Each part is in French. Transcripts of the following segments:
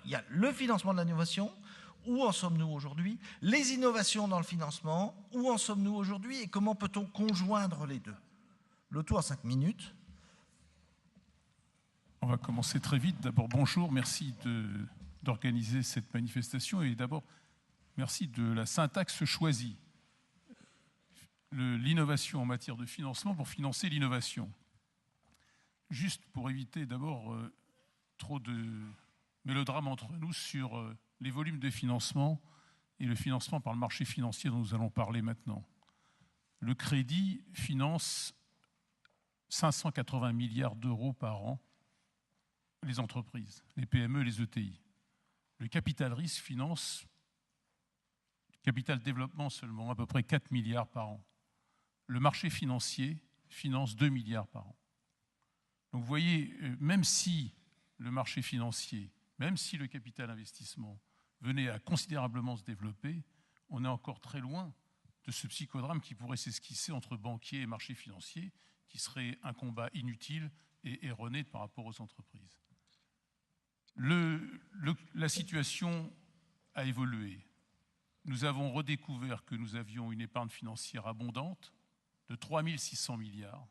il y a le financement de l'innovation, où en sommes-nous aujourd'hui? Les innovations dans le financement, où en sommes-nous aujourd'hui? Et comment peut-on conjoindre les deux? Le tout en 5 minutes. On va commencer très vite. D'abord, bonjour, merci d'organiser cette manifestation et d'abord, merci de la syntaxe choisie. L'innovation en matière de financement pour financer l'innovation. Juste pour éviter d'abord trop de mélodrames entre nous sur les volumes de financement et le financement par le marché financier dont nous allons parler maintenant. Le crédit finance 580 milliards d'euros par an les entreprises, les PME et les ETI. Le capital risque finance, capital développement seulement, à peu près 4 milliards par an. Le marché financier finance 2 milliards par an. Donc vous voyez, même si le marché financier, même si le capital investissement venait à considérablement se développer, on est encore très loin de ce psychodrame qui pourrait s'esquisser entre banquiers et marché financier, qui serait un combat inutile et erroné par rapport aux entreprises. La situation a évolué. Nous avons redécouvert que nous avions une épargne financière abondante de 3 600 milliards,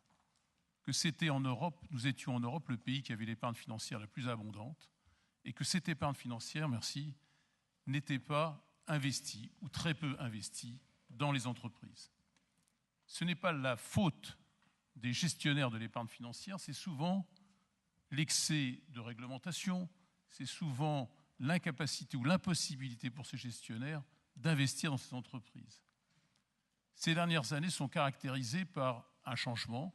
que c'était en Europe, nous étions en Europe le pays qui avait l'épargne financière la plus abondante, et que cette épargne financière, n'était pas investie, ou très peu investie, dans les entreprises. Ce n'est pas la faute des gestionnaires de l'épargne financière, c'est souvent l'excès de réglementation, c'est souvent l'incapacité ou l'impossibilité pour ces gestionnaires d'investir dans ces entreprises. Ces dernières années sont caractérisées par un changement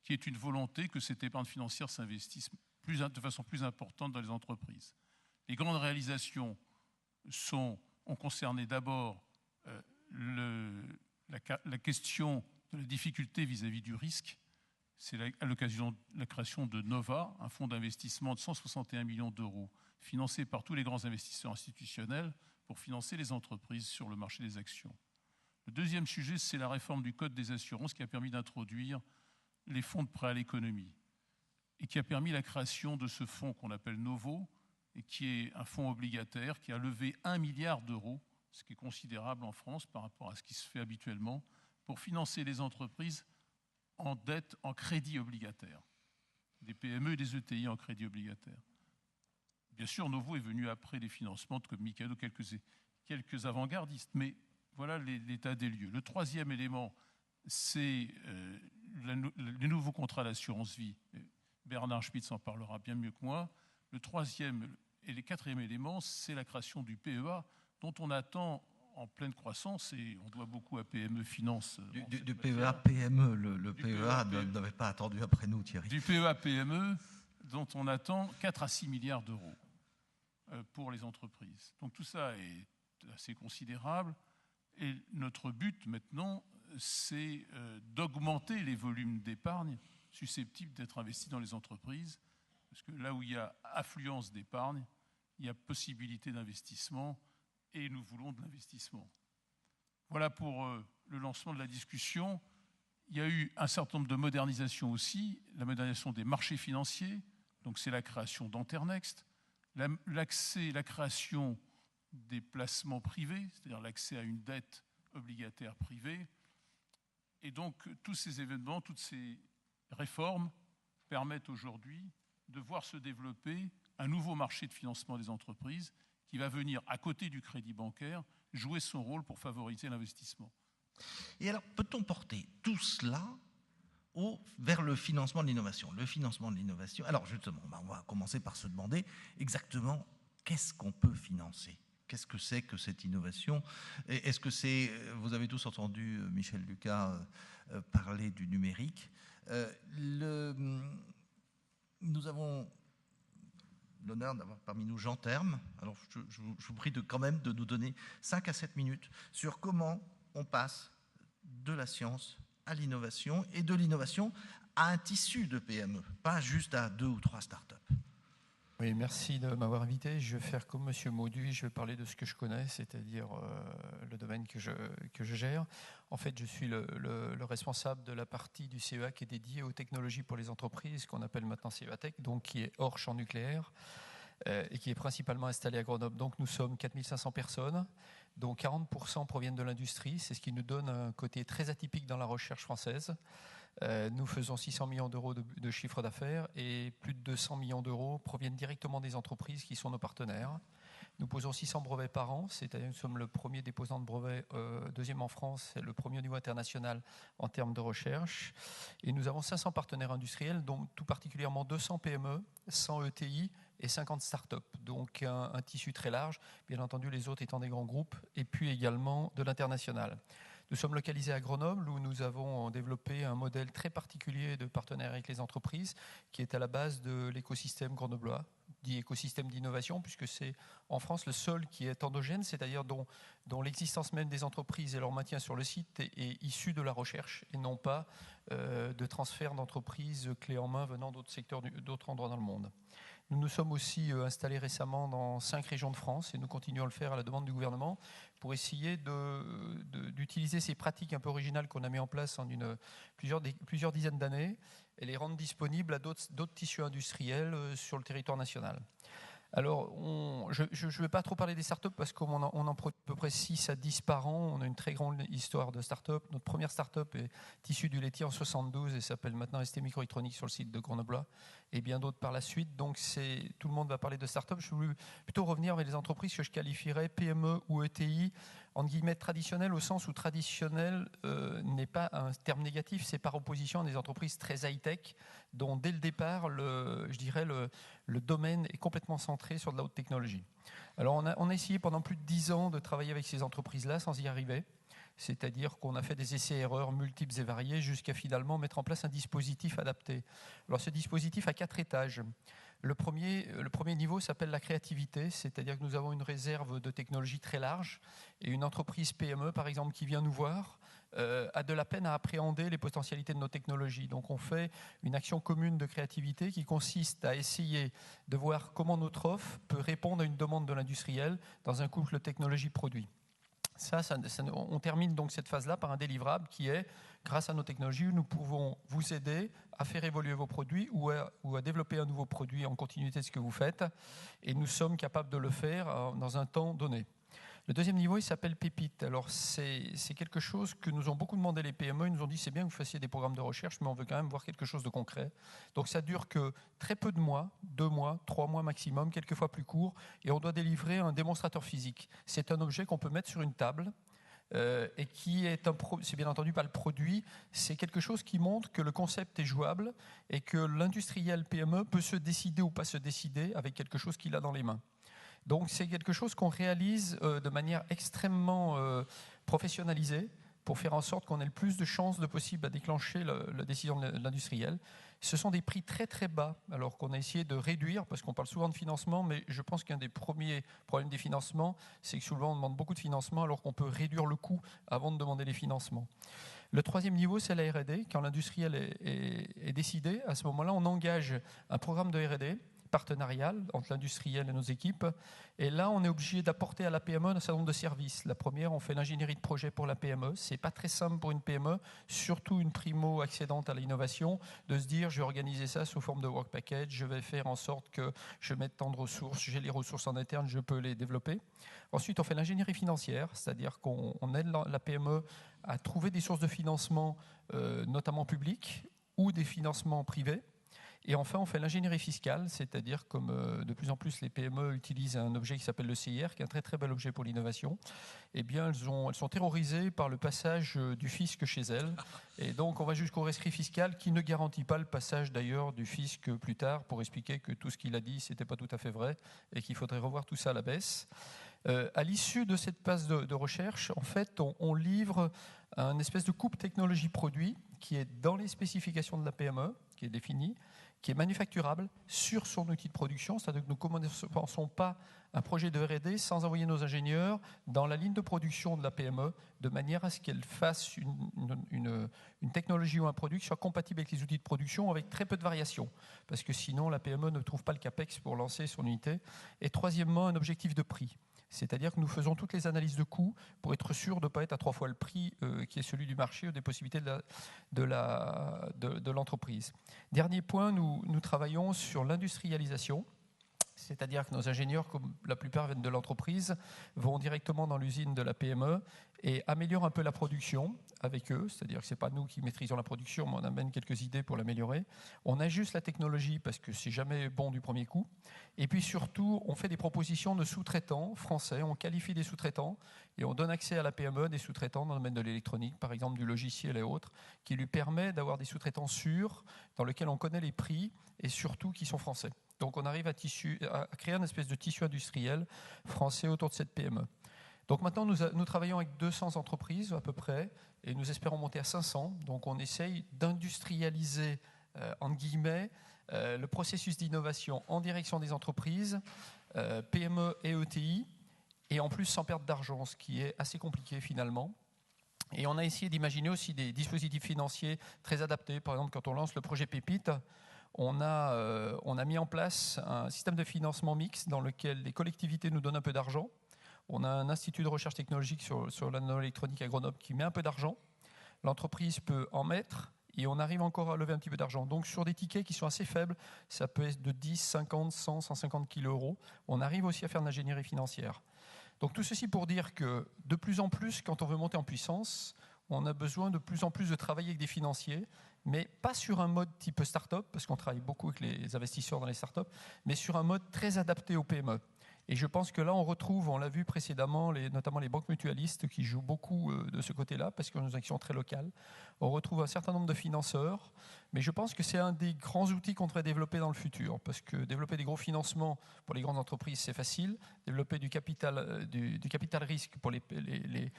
qui est une volonté que cette épargne financière s'investisse de façon plus importante dans les entreprises. Les grandes réalisations ont concerné d'abord la question de la difficulté vis-à-vis du risque. C'est à l'occasion de la création de Nova, un fonds d'investissement de 161 millions d'euros, financé par tous les grands investisseurs institutionnels pour financer les entreprises sur le marché des actions. Le deuxième sujet, c'est la réforme du Code des assurances qui a permis d'introduire les fonds de prêt à l'économie et qui a permis la création de ce fonds qu'on appelle Novo et qui est un fonds obligataire qui a levé 1 milliard d'euros, ce qui est considérable en France par rapport à ce qui se fait habituellement, pour financer les entreprises en dette, en crédit obligataire, des PME et des ETI en crédit obligataire. Bien sûr, Novo est venu après des financements de comme Mikado, quelques avant-gardistes, mais voilà l'état des lieux. Le troisième élément, c'est les nouveaux contrats d'assurance vie. Bernard Spitz en parlera bien mieux que moi. Le troisième et le quatrième élément, c'est la création du PEA, dont on attend en pleine croissance, et on doit beaucoup à PME Finance. Du PEA PME, le PEA n'avait pas attendu après nous, Thierry. Du PEA PME, dont on attend 4 à 6 milliards d'euros pour les entreprises. Donc tout ça est assez considérable. Et notre but maintenant, c'est d'augmenter les volumes d'épargne susceptibles d'être investis dans les entreprises. Parce que là où il y a affluence d'épargne, il y a possibilité d'investissement et nous voulons de l'investissement. Voilà pour le lancement de la discussion. Il y a eu un certain nombre de modernisations aussi, la modernisation des marchés financiers, donc c'est la création d'Anternext, la création des placements privés, c'est-à-dire l'accès à une dette obligataire privée. Et donc tous ces événements, toutes ces réformes permettent aujourd'hui de voir se développer un nouveau marché de financement des entreprises qui va venir, à côté du crédit bancaire, jouer son rôle pour favoriser l'investissement. Et alors, peut-on porter tout cela vers le financement de l'innovation? Le financement de l'innovation, alors justement, on va commencer par se demander exactement qu'est-ce qu'on peut financer? Qu'est-ce que c'est que cette innovation? Est-ce que c'est, vous avez tous entendu Michel Lucas parler du numérique. Nous avons l'honneur d'avoir parmi nous Jean Terme. Alors je vous prie quand même de nous donner 5 à 7 minutes sur comment on passe de la science à l'innovation et de l'innovation à un tissu de PME, pas juste à 2 ou 3 startups. Oui, merci de m'avoir invité. Je vais faire comme M. Mauduit, je vais parler de ce que je connais, c'est-à-dire le domaine que je gère. En fait, je suis le responsable de la partie du CEA qui est dédiée aux technologies pour les entreprises, qu'on appelle maintenant CEATech, donc qui est hors champ nucléaire. et qui est principalement installée à Grenoble. Donc nous sommes 4500 personnes, dont 40% proviennent de l'industrie. C'est ce qui nous donne un côté très atypique dans la recherche française. Nous faisons 600 millions d'euros de chiffre d'affaires et plus de 200 millions d'euros proviennent directement des entreprises qui sont nos partenaires. Nous posons 600 brevets par an, c'est-à-dire que nous sommes le premier déposant de brevets, deuxième en France, et le premier au niveau international en termes de recherche. Et nous avons 500 partenaires industriels, dont tout particulièrement 200 PME, 100 ETI et 50 startups. Donc un tissu très large, bien entendu les autres étant des grands groupes, et puis également de l'international. Nous sommes localisés à Grenoble où nous avons développé un modèle très particulier de partenariat avec les entreprises qui est à la base de l'écosystème grenoblois, dit écosystème d'innovation, puisque c'est en France le seul qui est endogène, c'est-à-dire dont l'existence même des entreprises et leur maintien sur le site est issu de la recherche et non pas de transfert d'entreprises clés en main venant d'autres secteurs, d'autres endroits dans le monde. Nous nous sommes aussi installés récemment dans 5 régions de France et nous continuons à le faire à la demande du gouvernement pour essayer d'utiliser ces pratiques un peu originales qu'on a mis en place en plusieurs dizaines d'années et les rendre disponibles à d'autres tissus industriels sur le territoire national. Alors, je ne vais pas trop parler des startups parce qu'on en produit à peu près 6 à 10 par an. On a une très grande histoire de startups. Notre première startup est issue du laitier en 72 et s'appelle maintenant ST Microélectronique sur le site de Grenoble et bien d'autres par la suite. Donc, tout le monde va parler de startups. Je voulais plutôt revenir vers les entreprises que je qualifierais PME ou ETI, entre guillemets traditionnelles, au sens où traditionnel n'est pas un terme négatif, c'est par opposition à des entreprises très high-tech dont dès le départ, je dirais, le domaine est complètement centré sur de la haute technologie. Alors on a essayé pendant plus de 10 ans de travailler avec ces entreprises-là sans y arriver. C'est-à-dire qu'on a fait des essais-erreurs multiples et variés jusqu'à finalement mettre en place un dispositif adapté. Alors ce dispositif a 4 étages. Le premier niveau s'appelle la créativité, c'est-à-dire que nous avons une réserve de technologie très large et une entreprise PME, par exemple, qui vient nous voir, a de la peine à appréhender les potentialités de nos technologies. Donc on fait une action commune de créativité qui consiste à essayer de voir comment notre offre peut répondre à une demande de l'industriel dans un couple technologie-produit. On termine donc cette phase-là par un délivrable qui est, grâce à nos technologies, nous pouvons vous aider à faire évoluer vos produits ou à développer un nouveau produit en continuité de ce que vous faites. Et nous sommes capables de le faire dans un temps donné. Le deuxième niveau, il s'appelle Pépite. Alors, c'est quelque chose que nous ont beaucoup demandé les PME. Ils nous ont dit, c'est bien que vous fassiez des programmes de recherche, mais on veut quand même voir quelque chose de concret. Donc, ça dure que très peu de mois, 2 mois, 3 mois maximum, quelquefois plus court, et on doit délivrer un démonstrateur physique. C'est un objet qu'on peut mettre sur une table et qui est c'est bien entendu pas le produit, c'est quelque chose qui montre que le concept est jouable et que l'industriel PME peut se décider ou pas se décider avec quelque chose qu'il a dans les mains. Donc c'est quelque chose qu'on réalise de manière extrêmement professionnalisée pour faire en sorte qu'on ait le plus de chances de possible à déclencher la décision de l'industriel. Ce sont des prix très très bas, alors qu'on a essayé de réduire, parce qu'on parle souvent de financement, mais je pense qu'un des premiers problèmes des financements, c'est que souvent on demande beaucoup de financement alors qu'on peut réduire le coût avant de demander les financements. Le troisième niveau, c'est la R&D. Quand l'industriel est décidé, à ce moment-là, on engage un programme de R&D partenarial entre l'industriel et nos équipes. Et là, on est obligé d'apporter à la PME un certain nombre de services. La première, on fait l'ingénierie de projet pour la PME. C'est pas très simple pour une PME, surtout une primo accédante à l'innovation, de se dire, je vais organiser ça sous forme de work package, je vais faire en sorte que je mette tant de ressources, j'ai les ressources en interne, je peux les développer. Ensuite, on fait l'ingénierie financière, c'est-à-dire qu'on aide la PME à trouver des sources de financement, notamment publiques, ou des financements privés. Et enfin, on fait l'ingénierie fiscale, c'est-à-dire comme de plus en plus les PME utilisent un objet qui s'appelle le CIR, qui est un très très bel objet pour l'innovation, eh bien elles sont terrorisées par le passage du fisc chez elles. Et donc on va jusqu'au rescrit fiscal qui ne garantit pas le passage d'ailleurs du fisc plus tard pour expliquer que tout ce qu'il a dit, c'était pas tout à fait vrai et qu'il faudrait revoir tout ça à la baisse. À l'issue de cette phase de recherche, en fait, on livre un espèce de coupe technologie-produit qui est dans les spécifications de la PME, qui est définie, qui est manufacturable sur son outil de production, c'est-à-dire que nous ne commençons pas un projet de R&D sans envoyer nos ingénieurs dans la ligne de production de la PME, de manière à ce qu'elle fasse une technologie ou un produit qui soit compatible avec les outils de production avec très peu de variations, parce que sinon la PME ne trouve pas le CAPEX pour lancer son unité. Et troisièmement, un objectif de prix. C'est-à-dire que nous faisons toutes les analyses de coûts pour être sûr de ne pas être à 3 fois le prix qui est celui du marché ou des possibilités de l'entreprise. Dernier point, nous travaillons sur l'industrialisation, C'est-à-dire que nos ingénieurs, comme la plupart viennent de l'entreprise, vont directement dans l'usine de la PME et améliorent un peu la production avec eux. C'est-à-dire que ce n'est pas nous qui maîtrisons la production, mais on amène quelques idées pour l'améliorer. On ajuste la technologie parce que c'est jamais bon du premier coup. Et puis surtout, on fait des propositions de sous-traitants français. On qualifie des sous-traitants et on donne accès à la PME des sous-traitants dans le domaine de l'électronique, par exemple du logiciel et autres, qui lui permet d'avoir des sous-traitants sûrs, dans lesquels on connaît les prix et surtout qui sont français. Donc on arrive à créer une espèce de tissu industriel français autour de cette PME. Donc maintenant, nous travaillons avec 200 entreprises à peu près, et nous espérons monter à 500. Donc on essaye d'industrialiser, entre guillemets, le processus d'innovation en direction des entreprises, PME et ETI, et en plus sans perdre d'argent, ce qui est assez compliqué finalement. Et on a essayé d'imaginer aussi des dispositifs financiers très adaptés. Par exemple, quand on lance le projet Pépite, on a mis en place un système de financement mixte dans lequel les collectivités nous donnent un peu d'argent. On a un institut de recherche technologique sur la nanoélectronique à Grenoble qui met un peu d'argent. L'entreprise peut en mettre et on arrive encore à lever un petit peu d'argent. Donc sur des tickets qui sont assez faibles, ça peut être de 10, 50, 100, 150 kg euros. On arrive aussi à faire de l'ingénierie financière. Donc tout ceci pour dire que de plus en plus, quand on veut monter en puissance, on a besoin de plus en plus de travailler avec des financiers, mais pas sur un mode type start-up, parce qu'on travaille beaucoup avec les investisseurs dans les start-up, mais sur un mode très adapté aux PME. Et je pense que là, on retrouve, on l'a vu précédemment, notamment les banques mutualistes qui jouent beaucoup de ce côté-là, parce qu'on a une action très locale. On retrouve un certain nombre de financeurs, mais je pense que c'est un des grands outils qu'on devrait développer dans le futur, parce que développer des gros financements pour les grandes entreprises, c'est facile. Développer du capital risque pour les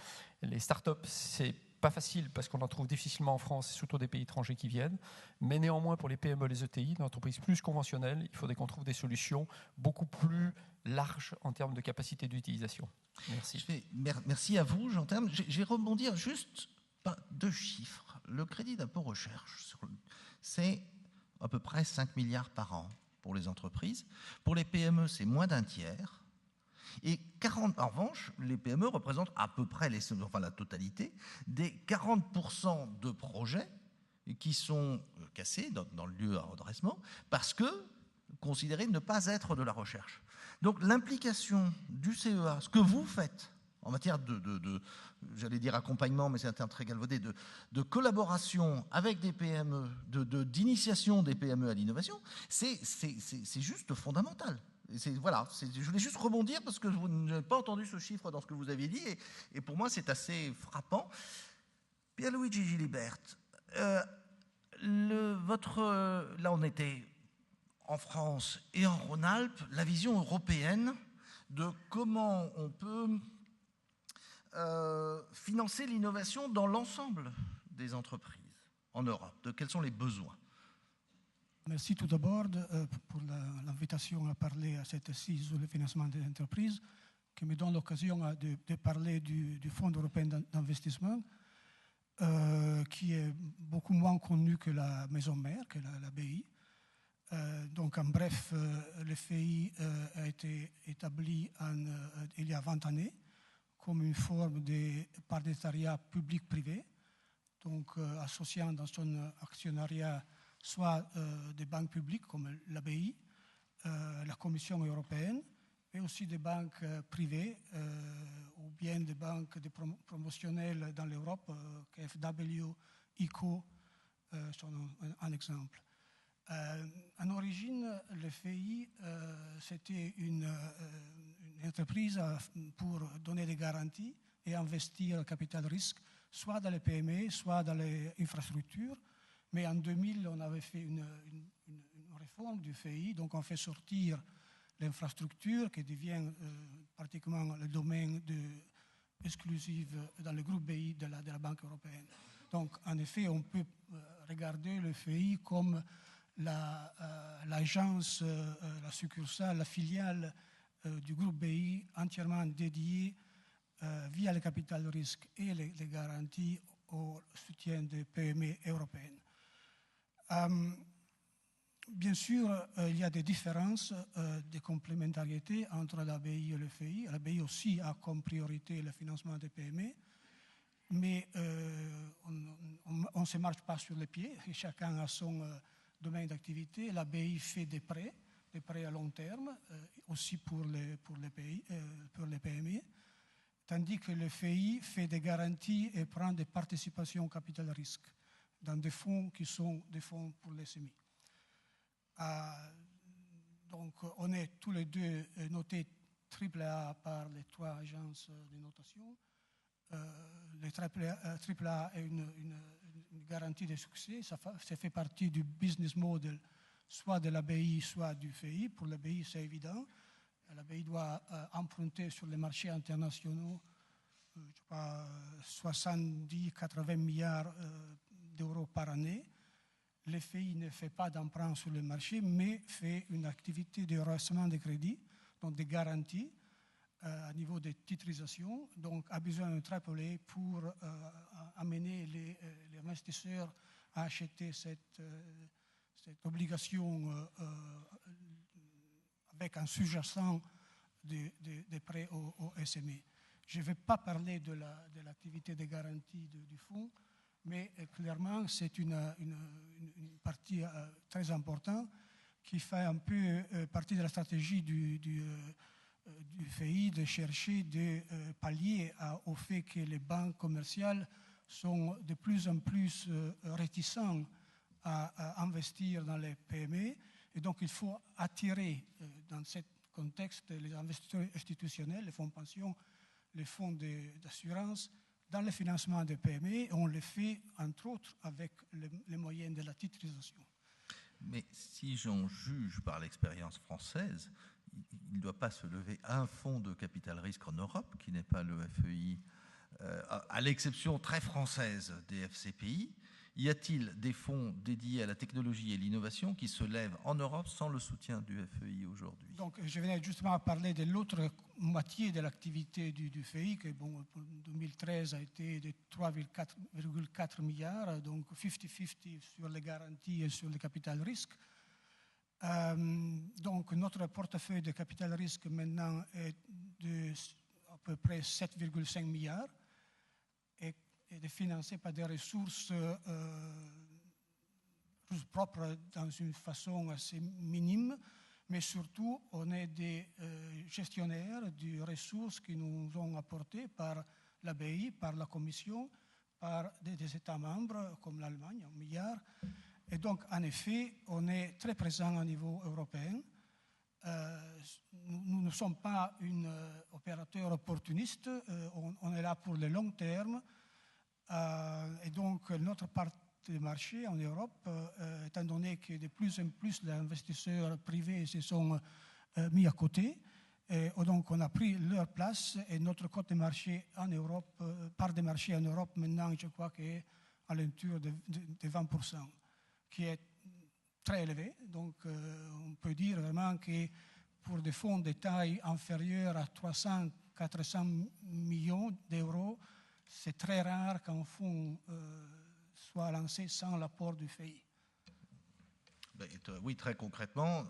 start-up, c'est pas facile parce qu'on en trouve difficilement en France, c'est surtout des pays étrangers qui viennent. Mais néanmoins, pour les PME, les ETI, des entreprises plus conventionnelles, il faudrait qu'on trouve des solutions beaucoup plus larges en termes de capacité d'utilisation. Merci. Merci à vous, Jean Terme. Je vais rebondir juste deux chiffres. Le crédit d'impôt recherche, c'est à peu près 5 milliards par an pour les entreprises. Pour les PME, c'est moins d'un tiers. Et en revanche, les PME représentent à peu près la totalité des 40% de projets qui sont cassés dans le lieu à redressement parce que considérés ne pas être de la recherche. Donc l'implication du CEA, ce que vous faites en matière j'allais dire accompagnement, mais c'est un terme très galvaudé, de collaboration avec des PME, d'initiation des PME à l'innovation, c'est juste fondamental. Voilà, je voulais juste rebondir parce que je n'ai pas entendu ce chiffre dans ce que vous aviez dit et pour moi c'est assez frappant. Pierluigi Gilibert, là on était en France et en Rhône-Alpes, la vision européenne de comment on peut financer l'innovation dans l'ensemble des entreprises en Europe, de quels sont les besoins. Merci tout d'abord pour l'invitation à parler à cette assise sur le financement des entreprises, qui me donne l'occasion de parler du Fonds européen d'investissement, qui est beaucoup moins connu que la maison mère, que la BI. Donc en bref, le FEI a été établi il y a 20 années comme une forme de partenariat public-privé, donc associant dans son actionnariat soit des banques publiques comme la BI, la Commission européenne, mais aussi des banques privées ou bien des banques promotionnelles dans l'Europe, KfW, ICO sont un exemple. En origine, le FEI, c'était une entreprise pour donner des garanties et investir le capital risque, soit dans les PME, soit dans les infrastructures. Mais en 2000, on avait fait une réforme du FEI, donc on fait sortir l'infrastructure qui devient pratiquement le domaine exclusif dans le groupe BI de la Banque européenne. Donc en effet, on peut regarder le FEI comme l'agence, la succursale, la filiale du groupe BI entièrement dédiée via le capital risque et les garanties au soutien des PME européennes. Bien sûr, il y a des différences de complémentarité entre la BI et le FEI. La BI aussi a comme priorité le financement des PME, mais on ne se marche pas sur les pieds. Chacun a son domaine d'activité. La BI fait des prêts des prêts à long terme, aussi pour les PME, tandis que le FEI fait des garanties et prend des participations au capital risque dans des fonds qui sont des fonds pour les SMI. Donc, on est tous les deux notés AAA par les 3 agences de notation. Le AAA est une garantie de succès. Ça fait partie du business model, soit de la BI, soit du FEI. Pour la BI, c'est évident. La BI doit emprunter sur les marchés internationaux 70-80 milliards d'euros par année. Le FEI ne fait pas d'emprunt sur le marché, mais fait une activité de rehaussement de crédit, donc des garanties à niveau de titrisation, donc a besoin d'un AAA pour amener les investisseurs à acheter cette obligation avec un sous-jacent de prêts au SME. Je ne vais pas parler de l'activité de garantie du fonds, mais clairement, c'est une partie très importante qui fait un peu partie de la stratégie du FEI de chercher de pallier au fait que les banques commerciales sont de plus en plus réticentes à investir dans les PME. Et donc, il faut attirer dans ce contexte les investisseurs institutionnels, les fonds de pension, les fonds d'assurance, dans le financement des PME. Et on le fait, entre autres, avec les moyens de la titrisation. Mais si j'en juge par l'expérience française, il ne doit pas se lever un fonds de capital risque en Europe, qui n'est pas le FEI, à l'exception très française des FCPI. Y a-t-il des fonds dédiés à la technologie et l'innovation qui se lèvent en Europe sans le soutien du FEI aujourd'hui? Donc, je venais justement à parler de l'autre moitié de l'activité du FEI, qui, bon, en 2013 a été de 3,4 milliards, donc 50-50 sur les garanties et sur le capital risque. Donc, notre portefeuille de capital risque maintenant est de à peu près 7,5 milliards et est financé par des ressources propres dans une façon assez minime, mais surtout, on est des gestionnaires de ressources qui nous ont apportées par la BI, par la Commission, par des États membres comme l'Allemagne, 1 milliard. Et donc, en effet, on est très présent au niveau européen. Nous ne sommes pas un opérateur opportuniste, on est là pour le long terme. Et donc, notre part de marché en Europe, étant donné que de plus en plus les investisseurs privés se sont mis à côté, et donc on a pris leur place et notre cote de marché en Europe, part de marché en Europe maintenant, je crois qu'est à l'entour de 20%, qui est très élevé. Donc, on peut dire vraiment que pour des fonds de taille inférieure à 300-400 millions d'euros, c'est très rare qu'un fonds soit lancé sans l'apport du FEI. Oui, très concrètement,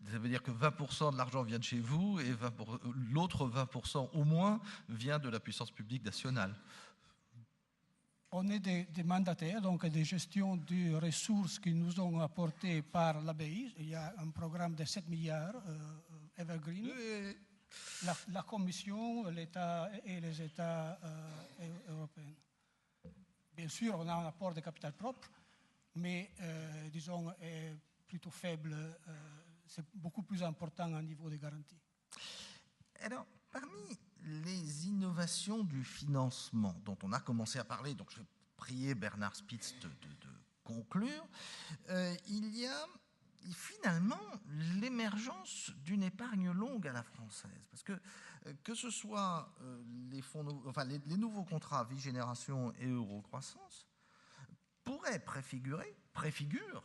ça veut dire que 20% de l'argent vient de chez vous et l'autre 20% au moins vient de la puissance publique nationale. On est des mandataires, donc des gestions de ressources qui nous ont apportées par la BI. Il y a un programme de 7 milliards, Evergreen. La Commission, l'État et les États européens. Bien sûr, on a un apport de capital propre, mais disons, est plutôt faible. C'est beaucoup plus important au niveau des garanties. Alors, parmi les innovations du financement dont on a commencé à parler, donc je vais prier Bernard Spitz de conclure, il y a finalement l'émergence d'une épargne longue à la française. Parce que ce soit les nouveaux contrats Vie Génération et Eurocroissance pourraient préfigurent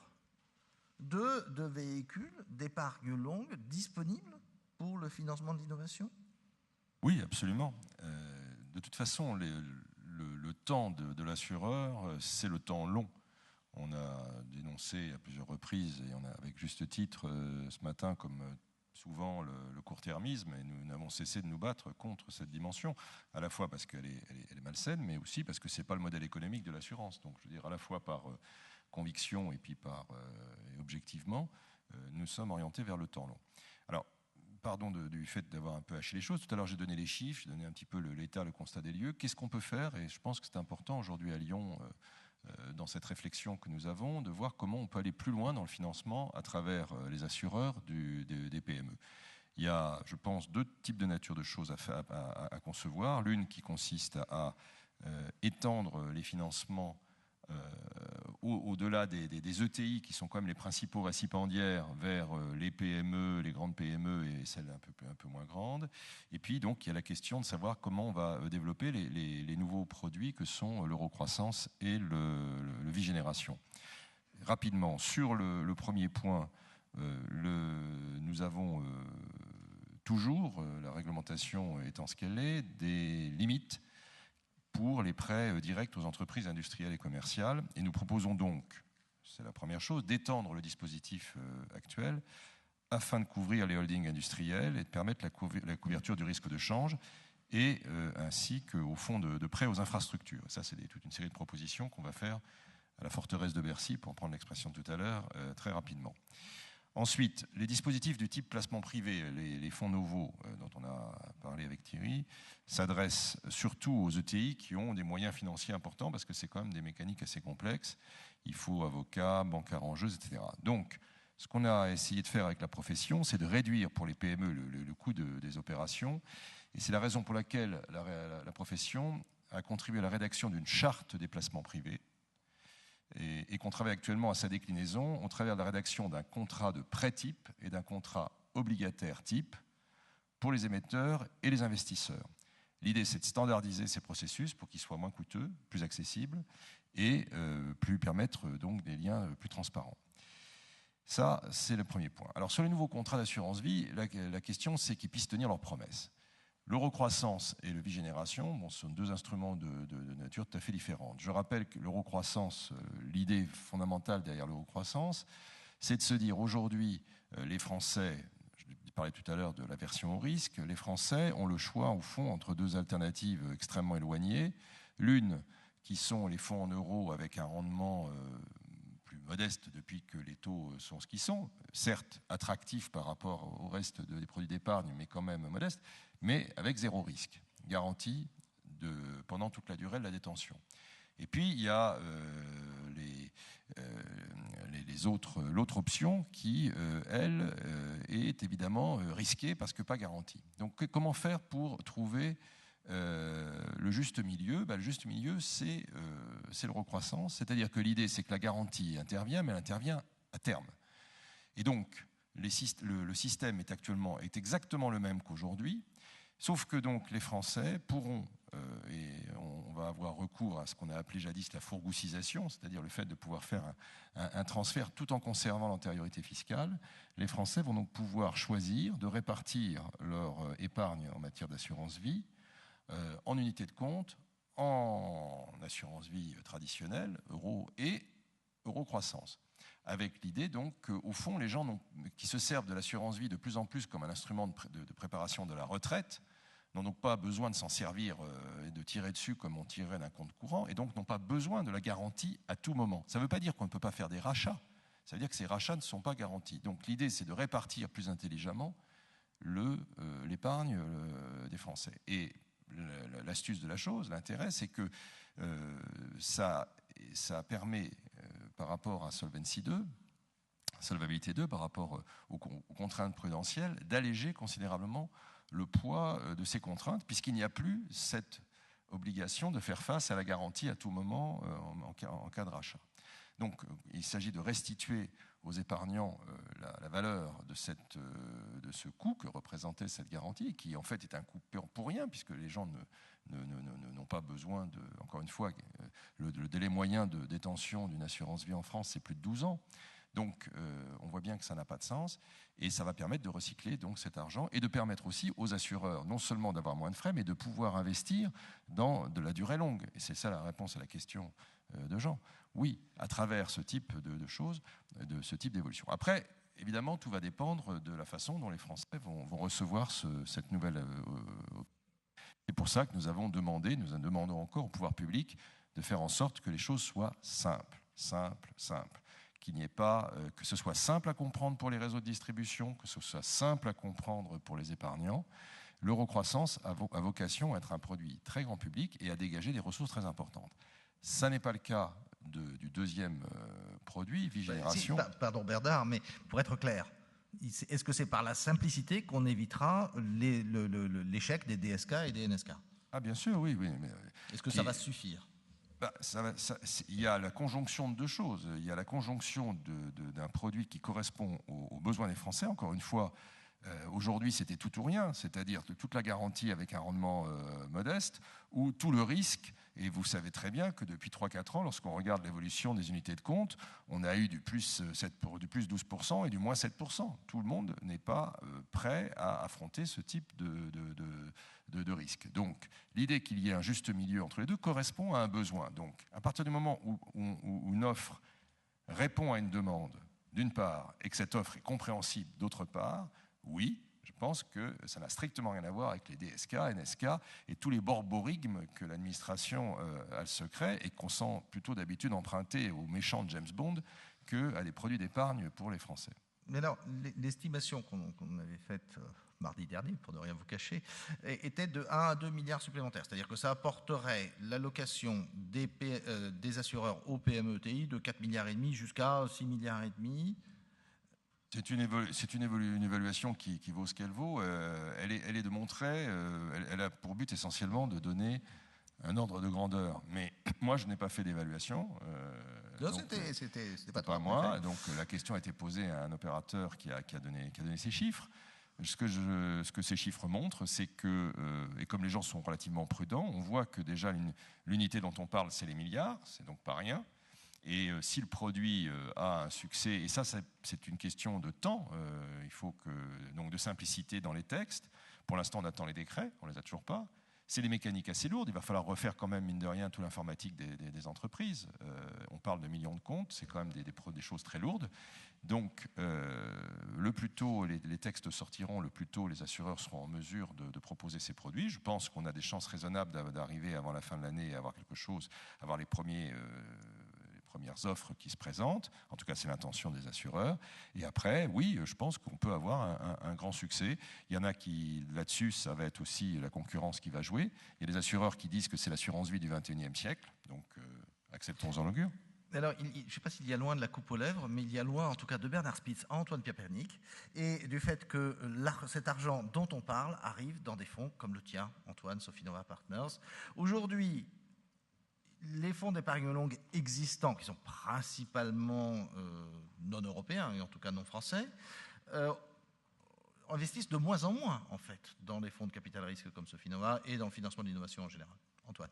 de véhicules d'épargne longue disponibles pour le financement de l'innovation? Oui, absolument. De toute façon, le temps de l'assureur, c'est le temps long. On a dénoncé à plusieurs reprises, et on a avec juste titre ce matin, comme souvent, le court-termisme, et nous n'avons cessé de nous battre contre cette dimension, à la fois parce qu'elle est malsaine, mais aussi parce que ce n'est pas le modèle économique de l'assurance. Donc, je veux dire, à la fois par conviction et puis par objectivement, nous sommes orientés vers le temps long. Alors, pardon du fait d'avoir un peu haché les choses. Tout à l'heure, j'ai donné les chiffres, j'ai donné un petit peu l'état, le constat des lieux. Qu'est-ce qu'on peut faire? Et je pense que c'est important aujourd'hui à Lyon, dans cette réflexion que nous avons, de voir comment on peut aller plus loin dans le financement à travers les assureurs des PME. Il y a, je pense, deux types de nature de choses à concevoir. L'une qui consiste à étendre les financements au-delà des ETI qui sont quand même les principaux récipiendaires vers les PME, les grandes PME et celles un peu moins grandes. Et puis donc il y a la question de savoir comment on va développer les nouveaux produits que sont l'eurocroissance et le Vigénération. Rapidement, sur le premier point, nous avons toujours, la réglementation étant ce qu'elle est, des limites pour les prêts directs aux entreprises industrielles et commerciales. Et nous proposons donc, c'est la première chose, d'étendre le dispositif actuel afin de couvrir les holdings industriels et de permettre la couverture du risque de change et ainsi qu'au fonds de prêts aux infrastructures. Ça, c'est toute une série de propositions qu'on va faire à la forteresse de Bercy, pour prendre l'expression de tout à l'heure, très rapidement. Ensuite, les dispositifs du type placement privé, les fonds novos dont on a parlé avec Thierry, s'adressent surtout aux ETI qui ont des moyens financiers importants parce que c'est quand même des mécaniques assez complexes. Il faut avocats, banques arrangeuses, etc. Donc, ce qu'on a essayé de faire avec la profession, c'est de réduire pour les PME le coût des opérations. Et c'est la raison pour laquelle la profession a contribué à la rédaction d'une charte des placements privés et qu'on travaille actuellement à sa déclinaison au travers de la rédaction d'un contrat de prêt type et d'un contrat obligataire type pour les émetteurs et les investisseurs. L'idée, c'est de standardiser ces processus pour qu'ils soient moins coûteux, plus accessibles et plus permettre donc des liens plus transparents. Ça, c'est le premier point. Alors sur les nouveaux contrats d'assurance vie, la question, c'est qu'ils puissent tenir leurs promesses. L'eurocroissance et le Vigénération, bon, ce sont deux instruments de nature tout à fait différente. Je rappelle que l'eurocroissance, l'idée fondamentale derrière l'eurocroissance, c'est de se dire aujourd'hui, les Français, je parlais tout à l'heure de l'aversion au risque, les Français ont le choix au fond entre deux alternatives extrêmement éloignées. L'une qui sont les fonds en euros avec un rendement plus modeste depuis que les taux sont ce qu'ils sont, certes attractifs par rapport au reste des produits d'épargne, mais quand même modestes, mais avec zéro risque, garanti pendant toute la durée de la détention. Et puis, il y a l'autre option qui, elle, est évidemment risquée parce que pas garantie. Donc, comment faire pour trouver le juste milieu? Le juste milieu, c'est l'eurocroissance, c'est-à-dire que l'idée, c'est que la garantie intervient, mais elle intervient à terme. Et donc, le système est exactement le même qu'aujourd'hui, sauf que donc les Français pourront, et on va avoir recours à ce qu'on a appelé jadis la fourgoucisation, c'est-à-dire le fait de pouvoir faire un transfert tout en conservant l'antériorité fiscale. Les Français vont donc pouvoir choisir de répartir leur épargne en matière d'assurance vie en unité de compte, en assurance vie traditionnelle, euro et eurocroissance. Avec l'idée donc qu'au fond, les gens qui se servent de l'assurance vie de plus en plus comme un instrument de préparation de la retraite n'ont donc pas besoin de s'en servir et de tirer dessus comme on tirerait d'un compte courant, et donc n'ont pas besoin de la garantie à tout moment. Ça ne veut pas dire qu'on ne peut pas faire des rachats, ça veut dire que ces rachats ne sont pas garantis. Donc l'idée, c'est de répartir plus intelligemment l'épargne des Français. Et l'astuce de la chose, l'intérêt, c'est que ça permet, par rapport à Solvency 2, Solvabilité 2, par rapport aux contraintes prudentielles, d'alléger considérablement le poids de ces contraintes, puisqu'il n'y a plus cette obligation de faire face à la garantie à tout moment en cas de rachat. Donc, il s'agit de restituer aux épargnants la valeur de ce coût que représentait cette garantie, qui en fait est un coût pour rien, puisque les gens n'ont pas besoin de... Encore une fois, le délai moyen de détention d'une assurance vie en France, c'est plus de 12 ans. Donc, on voit bien que ça n'a pas de sens, et ça va permettre de recycler donc cet argent et de permettre aussi aux assureurs non seulement d'avoir moins de frais, mais de pouvoir investir dans de la durée longue. Et c'est ça la réponse à la question de Jean. Oui, à travers ce type de choses, de ce type d'évolution. Après, évidemment, tout va dépendre de la façon dont les Français vont recevoir cette nouvelle. C'est pour ça que nous demandons encore au pouvoir public de faire en sorte que les choses soient simples. qu'il n'y ait pas, que ce soit simple à comprendre pour les réseaux de distribution, que ce soit simple à comprendre pour les épargnants. L'eurocroissance a vocation à être un produit très grand public et à dégager des ressources très importantes. Ça n'est pas le cas du deuxième produit, Vigénération. Pardon Bernard, mais pour être clair, est-ce que c'est par la simplicité qu'on évitera l'échec des DSK et des NSK? Ah bien sûr, oui. Mais, est-ce que ça va suffire? Il y a la conjonction de deux choses. Il y a la conjonction d'un produit qui correspond aux besoins des Français. Encore une fois, aujourd'hui, c'était tout ou rien, c'est-à-dire toute la garantie avec un rendement modeste, ou tout le risque. Et vous savez très bien que depuis 3-4 ans, lorsqu'on regarde l'évolution des unités de compte, on a eu du plus 12% et du moins 7%. Tout le monde n'est pas prêt à affronter ce type de risque. Donc, l'idée qu'il y ait un juste milieu entre les deux correspond à un besoin. Donc, à partir du moment où une offre répond à une demande, d'une part, et que cette offre est compréhensible, d'autre part, oui, je pense que ça n'a strictement rien à voir avec les DSK, NSK et tous les borborigmes que l'administration a le secret et qu'on sent plutôt d'habitude emprunter aux méchants de James Bond qu'à des produits d'épargne pour les Français. Mais alors, l'estimation qu'on avait faite mardi dernier, pour ne rien vous cacher, était de 1 à 2 milliards supplémentaires. C'est-à-dire que ça apporterait l'allocation des assureurs au PME-ETI de 4,5 milliards jusqu'à 6,5 milliards. C'est une évaluation qui vaut ce qu'elle vaut. Elle est de montrer, elle a pour but essentiellement de donner un ordre de grandeur. Mais moi, je n'ai pas fait d'évaluation. C'était pas moi. Donc la question a été posée à un opérateur qui a donné ces chiffres. Ce que ces chiffres montrent, c'est que, et comme les gens sont relativement prudents, on voit que déjà l'unité dont on parle, c'est les milliards, c'est donc pas rien. Et si le produit a un succès, et ça c'est une question de temps, il faut donc de simplicité dans les textes. Pour l'instant, on attend les décrets, on les a toujours pas. C'est des mécaniques assez lourdes, il va falloir refaire quand même, mine de rien, toute l'informatique des entreprises. On parle de millions de comptes, c'est quand même des choses très lourdes. Donc, le plus tôt les textes sortiront, le plus tôt les assureurs seront en mesure de proposer ces produits. Je pense qu'on a des chances raisonnables d'arriver avant la fin de l'année à avoir quelque chose, à avoir les premières offres qui se présentent. En tout cas, c'est l'intention des assureurs. Et après, oui, je pense qu'on peut avoir un grand succès. Il y en a qui, là-dessus, ça va être aussi la concurrence qui va jouer. Il y a des assureurs qui disent que c'est l'assurance vie du XXIe siècle. Donc, acceptons-en l'augure. Alors, je ne sais pas s'il y a loin de la coupe aux lèvres, mais il y a loin, en tout cas, de Bernard Spitz à Antoine Piapernic, et du fait que cet argent dont on parle arrive dans des fonds comme le tien, Antoine, Sofinova Partners. Aujourd'hui, les fonds d'épargne longue existants, qui sont principalement non européens, et en tout cas non français, investissent de moins en moins, en fait, dans les fonds de capital risque comme Sofinova et dans le financement de l'innovation en général. Antoine.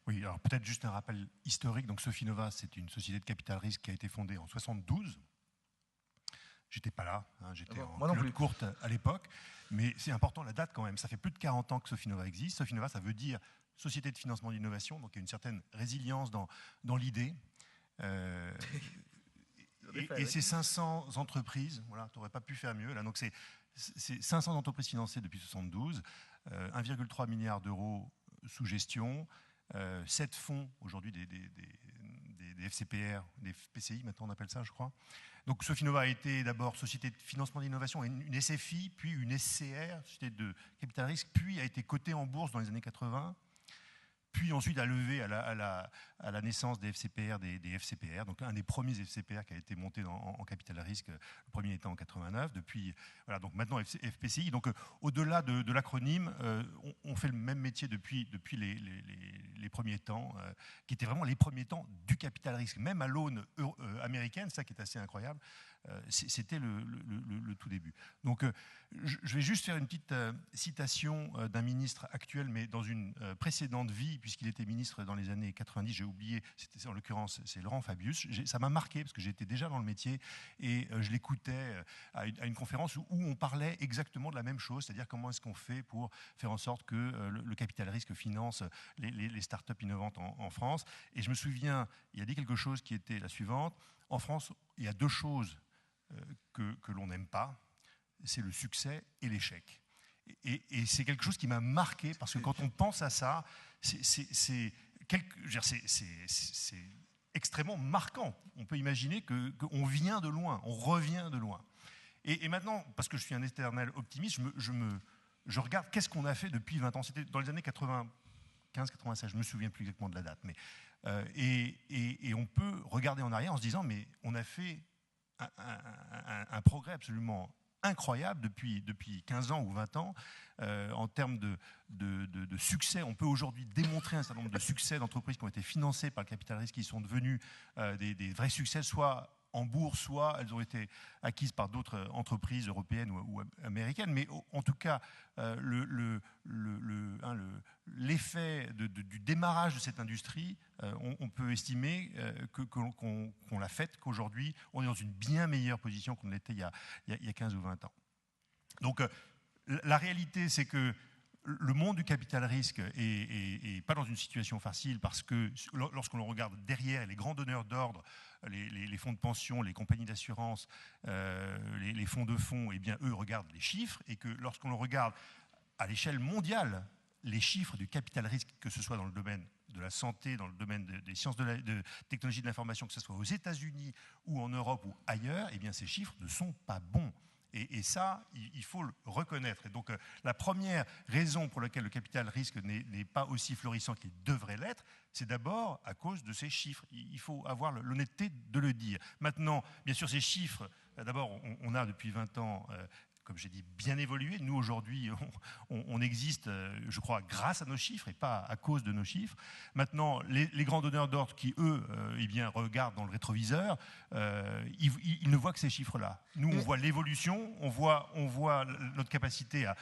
Oui, alors peut-être juste un rappel historique. Donc Sofinova, c'est une société de capital risque qui a été fondée en 72. J'étais pas là, j'étais en culotte courte à l'époque, mais c'est important la date quand même. Ça fait plus de 40 ans que Sofinova existe. Sofinova, ça veut dire société de financement d'innovation, donc il y a une certaine résilience dans l'idée. Et ces 500 entreprises, voilà, tu n'aurais pas pu faire mieux. Là, donc c'est 500 entreprises financées depuis 72, 1,3 milliard d'euros sous gestion, 7 fonds aujourd'hui des FCPR, des PCI, maintenant on appelle ça, je crois. Donc Sofinova a été d'abord société de financement d'innovation, une SFI, puis une SCR, société de capital risque, puis a été cotée en bourse dans les années 80. Puis ensuite a levé à la naissance des FCPR, des FCPR, donc un des premiers FCPR qui a été monté en capital risque, le premier étant en 89, depuis, voilà, donc maintenant FPCI. Donc au-delà de l'acronyme, on fait le même métier depuis les premiers temps, qui étaient vraiment les premiers temps du capital risque, même à l'aune américaine, ça qui est assez incroyable. C'était le tout début. Donc, je vais juste faire une petite citation d'un ministre actuel, mais dans une précédente vie, puisqu'il était ministre dans les années 90, j'ai oublié, c'était en l'occurrence, c'est Laurent Fabius. Ça m'a marqué, parce que j'étais déjà dans le métier, et je l'écoutais à une conférence où on parlait exactement de la même chose, c'est-à-dire comment est-ce qu'on fait pour faire en sorte que le capital risque finance les startups innovantes en France. Et je me souviens, il a dit quelque chose qui était la suivante: en France, il y a deux choses que l'on n'aime pas, c'est le succès et l'échec. Et c'est quelque chose qui m'a marqué, parce que quand on pense à ça, c'est extrêmement marquant. On peut imaginer qu'on vient de loin, on revient de loin. Et maintenant, parce que je suis un éternel optimiste, je regarde qu'est-ce qu'on a fait depuis 20 ans. C'était dans les années 95-96, je ne me souviens plus exactement de la date. Mais, et on peut regarder en arrière en se disant, mais on a fait un progrès absolument incroyable depuis 15 ans ou 20 ans en termes de succès. On peut aujourd'hui démontrer un certain nombre de succès d'entreprises qui ont été financées par le capital risque, qui sont devenus des vrais succès, soit en bourse, soit elles ont été acquises par d'autres entreprises européennes ou américaines. Mais en tout cas, l'effet du démarrage de cette industrie, on peut estimer qu'on l'a fait, qu'aujourd'hui, on est dans une bien meilleure position qu'on l'était il y a 15 ou 20 ans. Donc, la réalité, c'est que le monde du capital risque est pas dans une situation facile parce que lorsqu'on regarde derrière les grands donneurs d'ordre, les fonds de pension, les compagnies d'assurance, les fonds de fonds, eh bien eux regardent les chiffres, et que lorsqu'on regarde à l'échelle mondiale les chiffres du capital risque, que ce soit dans le domaine de la santé, dans le domaine des sciences de technologie de l'information, que ce soit aux États-Unis ou en Europe ou ailleurs, eh bien ces chiffres ne sont pas bons. Et ça, il faut le reconnaître. Et donc, la première raison pour laquelle le capital risque n'est pas aussi florissant qu'il devrait l'être, c'est d'abord à cause de ces chiffres. Il faut avoir l'honnêteté de le dire. Maintenant, bien sûr, ces chiffres, d'abord, on a depuis 20 ans, comme j'ai dit, bien évolué. Nous, aujourd'hui, on existe, je crois, grâce à nos chiffres et pas à cause de nos chiffres. Maintenant, les grands donneurs d'ordre qui, eux, eh bien, regardent dans le rétroviseur, ils ne voient que ces chiffres-là. Nous, on voit l'évolution, on voit notre capacité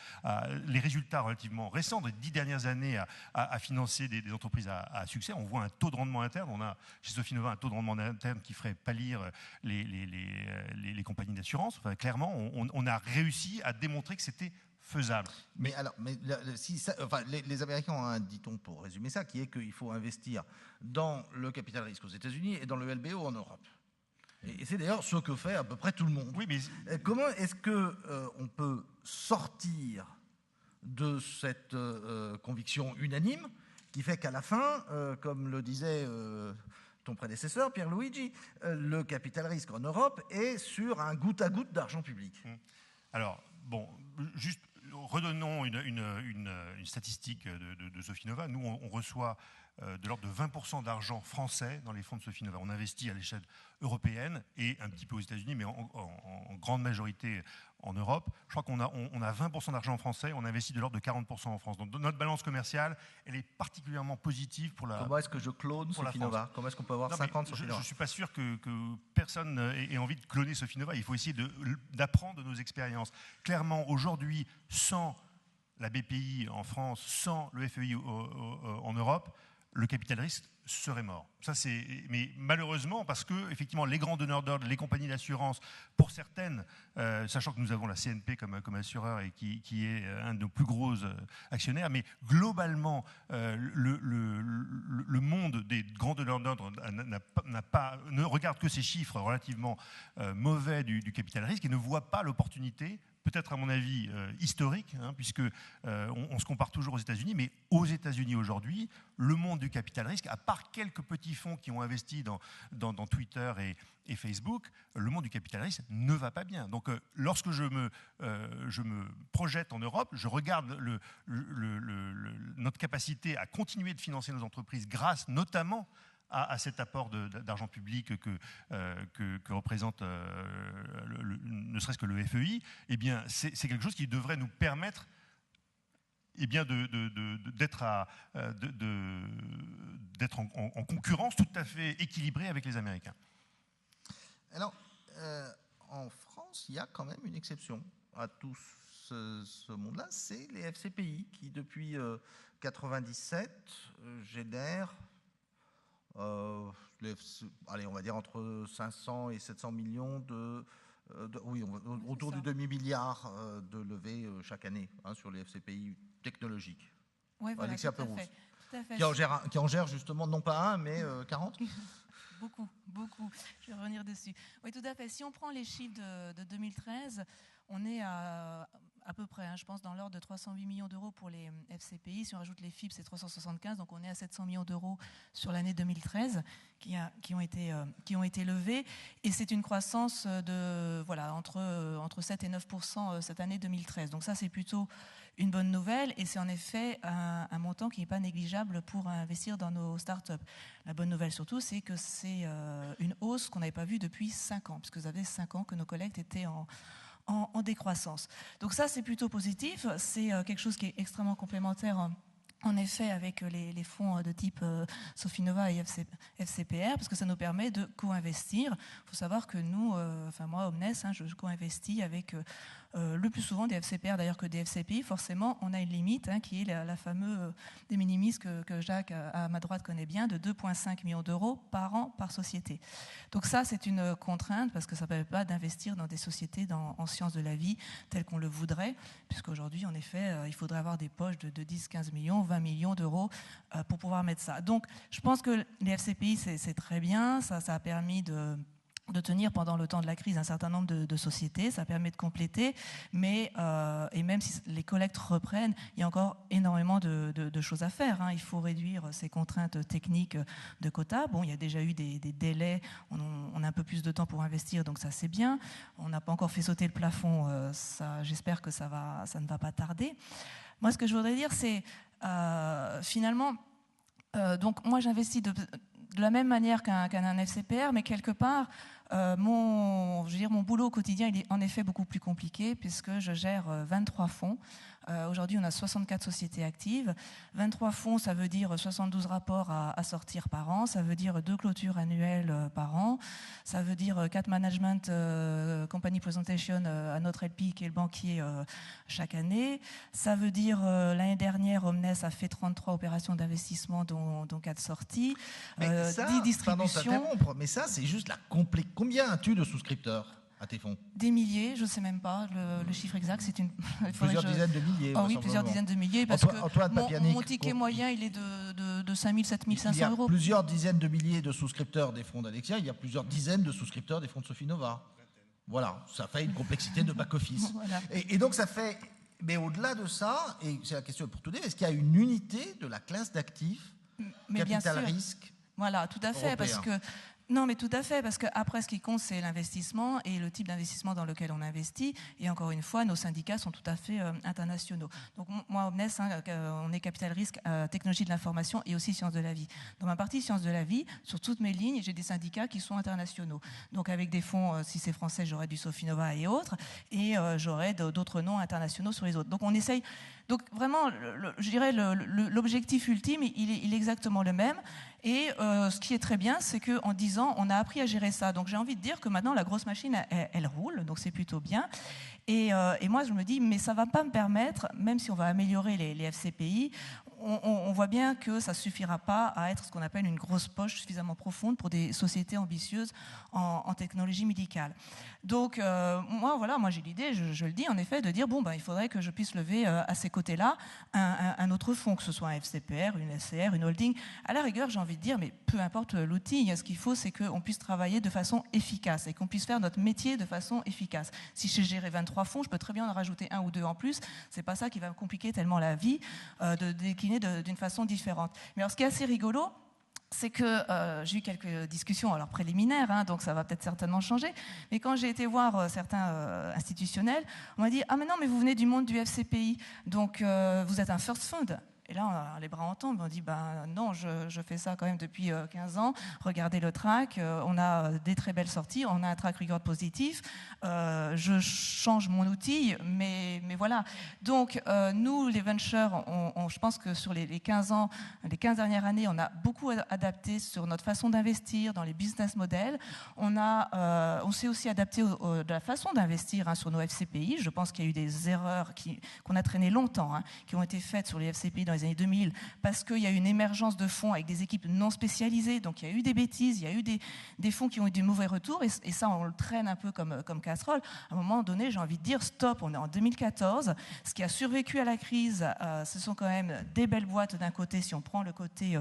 les résultats relativement récents des 10 dernières années à financer des entreprises à succès. On voit un taux de rendement interne. On a, chez Sofinnova, un taux de rendement interne qui ferait pâlir les compagnies d'assurance. Enfin, clairement, on a réussi à démontrer que c'était faisable. Mais alors, les Américains ont un dicton, pour résumer ça, qui est qu'il faut investir dans le capital risque aux États-Unis et dans le LBO en Europe. Et c'est d'ailleurs ce que fait à peu près tout le monde. Oui, mais comment est-ce qu'on peut sortir de cette conviction unanime qui fait qu'à la fin, comme le disait ton prédécesseur, Pierluigi, le capital risque en Europe est sur un goutte à goutte d'argent public? Alors, bon, juste redonnons une statistique de Sofinnova. Nous, on reçoit de l'ordre de 20% d'argent français dans les fonds de Sofinnova. On investit à l'échelle européenne et un petit peu aux États-Unis, mais en grande majorité en Europe. Je crois qu'on a 20% d'argent français, on investit de l'ordre de 40% en France. Donc notre balance commerciale, elle est particulièrement positive pour la France. Comment est-ce que je clone Sofinnova? Comment est-ce qu'on peut avoir 50 Sofinnova? Je ne suis pas sûr que personne ait envie de cloner Sofinnova. Il faut essayer d'apprendre de nos expériences. Clairement, aujourd'hui, sans la BPI en France, sans le FEI en Europe, le capital risque serait mort. Ça, mais malheureusement, parce que effectivement, les grands donneurs d'ordre, les compagnies d'assurance, pour certaines, sachant que nous avons la CNP comme assureur et qui est un de nos plus gros actionnaires, mais globalement, le monde des grands donneurs d'ordre ne regarde que ces chiffres relativement mauvais du capital risque et ne voit pas l'opportunité, peut-être à mon avis historique, puisque on se compare toujours aux États-Unis, mais aux États-Unis aujourd'hui, le monde du capital risque, à part quelques petits fonds qui ont investi dans Twitter et Facebook, le monde du capital risque ne va pas bien. Donc lorsque je me projette en Europe, je regarde notre capacité à continuer de financer nos entreprises grâce notamment à cet apport d'argent public que représente ne serait-ce que le FEI, eh bien, c'est quelque chose qui devrait nous permettre d'être en concurrence tout à fait équilibrée avec les Américains. Alors, en France, il y a quand même une exception à tout ce monde-là, c'est les FCPI qui, depuis 1997, génèrent allez, on va dire entre 500 et 700 millions autour du demi-milliard de levées chaque année sur les FCPI technologiques. Oui, voilà, Alexia tout à Pérouse, fait. qui en gère justement non pas un, mais 40. Beaucoup. beaucoup. Je vais revenir dessus. Oui, tout à fait. Si on prend les chiffres de 2013, on est à peu près, je pense, dans l'ordre de 308 millions d'euros pour les FCPI. Si on rajoute les FIP, c'est 375, donc on est à 700 millions d'euros sur l'année 2013 qui ont été levés. Et c'est une croissance de, entre 7 et 9% cette année 2013. Donc ça, c'est plutôt une bonne nouvelle, et c'est en effet un montant qui n'est pas négligeable pour investir dans nos startups. La bonne nouvelle surtout, c'est que c'est une hausse qu'on n'avait pas vue depuis 5 ans, puisque ça faisait 5 ans que nos collectes étaient en décroissance. Donc ça, c'est plutôt positif. C'est quelque chose qui est extrêmement complémentaire en effet avec les fonds de type Sofinova et FCPR, parce que ça nous permet de co-investir. Il faut savoir que nous, moi, Omnes, je co-investis avec le plus souvent des FCPR d'ailleurs que des FCPI. Forcément, on a une limite qui est la fameuse de minimis que Jacques à ma droite connaît bien, de 2,5 millions d'euros par an par société. Donc ça, c'est une contrainte parce que ça ne permet pas d'investir dans des sociétés en sciences de la vie telles qu'on le voudrait, puisqu'aujourd'hui, en effet, il faudrait avoir des poches de 10, 15 millions, 20 millions d'euros pour pouvoir mettre ça. Donc, je pense que les FCPI, c'est très bien. Ça a permis de tenir pendant le temps de la crise un certain nombre de sociétés, ça permet de compléter, mais et même si les collectes reprennent, il y a encore énormément de choses à faire. Il faut réduire ces contraintes techniques de quotas. Bon, il y a déjà eu des délais, on a un peu plus de temps pour investir, donc ça c'est bien. On n'a pas encore fait sauter le plafond, j'espère que ça ne va pas tarder. Moi, ce que je voudrais dire, c'est finalement, donc moi j'investis de la même manière qu'un FCPR, mais quelque part, mon boulot au quotidien, il est en effet beaucoup plus compliqué puisque je gère 23 fonds. Aujourd'hui, on a 64 sociétés actives. 23 fonds, ça veut dire 72 rapports à sortir par an. Ça veut dire 2 clôtures annuelles par an. Ça veut dire 4 management company presentation à notre LP, qui est le banquier, chaque année. Ça veut dire, l'année dernière, Omnes a fait 33 opérations d'investissement, dont 4 sorties. 10 distributions. Pardon de t'interrompre, mais ça, c'est juste la complète. Combien as-tu de souscripteurs à tes fonds? Des milliers, je ne sais même pas le chiffre exact. C'est plusieurs dizaines de milliers. Oui, plusieurs dizaines de milliers, parce que mon ticket moyen, il est de 5 000, 7 500 euros. Il y a plusieurs dizaines de milliers de souscripteurs des fonds d'Alexia, il y a plusieurs dizaines de souscripteurs des fonds de Sofinova. Voilà, ça fait une complexité de back-office. Voilà. Et donc ça fait... Mais au-delà de ça, et c'est la question pour tout dire, est-ce qu'il y a une unité de la classe d'actifs capital-risque? Voilà, tout à fait, parce que... Non, mais tout à fait, parce qu'après, ce qui compte, c'est l'investissement et le type d'investissement dans lequel on investit. Et encore une fois, nos syndicats sont tout à fait internationaux. Donc moi, Omnes, on est capital risque, technologie de l'information et aussi sciences de la vie. Dans ma partie sciences de la vie, sur toutes mes lignes, j'ai des syndicats qui sont internationaux. Donc avec des fonds, si c'est français, j'aurai du Sofinova et autres, et j'aurai d'autres noms internationaux sur les autres. Donc on essaye... Donc vraiment, je dirais, l'objectif ultime, il est exactement le même. Et ce qui est très bien, c'est qu'en 10 ans, on a appris à gérer ça. Donc j'ai envie de dire que maintenant, la grosse machine, elle roule, donc c'est plutôt bien. Et moi, je me dis, mais ça ne va pas me permettre, même si on va améliorer les FCPI, on voit bien que ça ne suffira pas à être ce qu'on appelle une grosse poche suffisamment profonde pour des sociétés ambitieuses en technologie médicale. Donc, moi j'ai l'idée, je le dis en effet, de dire, il faudrait que je puisse lever à ces côtés-là un autre fonds, que ce soit un FCPR, une SCR, une holding. À la rigueur, j'ai envie de dire, mais peu importe l'outil, ce qu'il faut, c'est qu'on puisse travailler de façon efficace et qu'on puisse faire notre métier de façon efficace. Si je sais gérer 23 fonds, je peux très bien en rajouter 1 ou 2 en plus. C'est pas ça qui va me compliquer tellement la vie, de décliner d'une façon différente. Mais alors, ce qui est assez rigolo, c'est que j'ai eu quelques discussions préliminaires, donc ça va peut-être certainement changer, mais quand j'ai été voir certains institutionnels, on m'a dit « Ah mais non, mais vous venez du monde du FCPI, donc vous êtes un first fund ». Et là, on a les bras en tombent. On dit, non, je fais ça quand même depuis 15 ans. Regardez le track. On a des très belles sorties. On a un track record positif. Je change mon outil, mais voilà. Donc, nous, les ventures, je pense que sur les 15 ans, les 15 dernières années, on a beaucoup adapté sur notre façon d'investir, dans les business models. On s'est aussi adapté de la façon d'investir sur nos FCPI. Je pense qu'il y a eu des erreurs qu'on a traînées longtemps, qui ont été faites sur les FCPI dans dans les années 2000 parce qu'il y a eu une émergence de fonds avec des équipes non spécialisées, donc il y a eu des bêtises, il y a eu des fonds qui ont eu des mauvais retours, et ça on le traîne un peu comme casserole. À un moment donné, j'ai envie de dire stop, on est en 2014, ce qui a survécu à la crise, ce sont quand même des belles boîtes d'un côté, si on prend le côté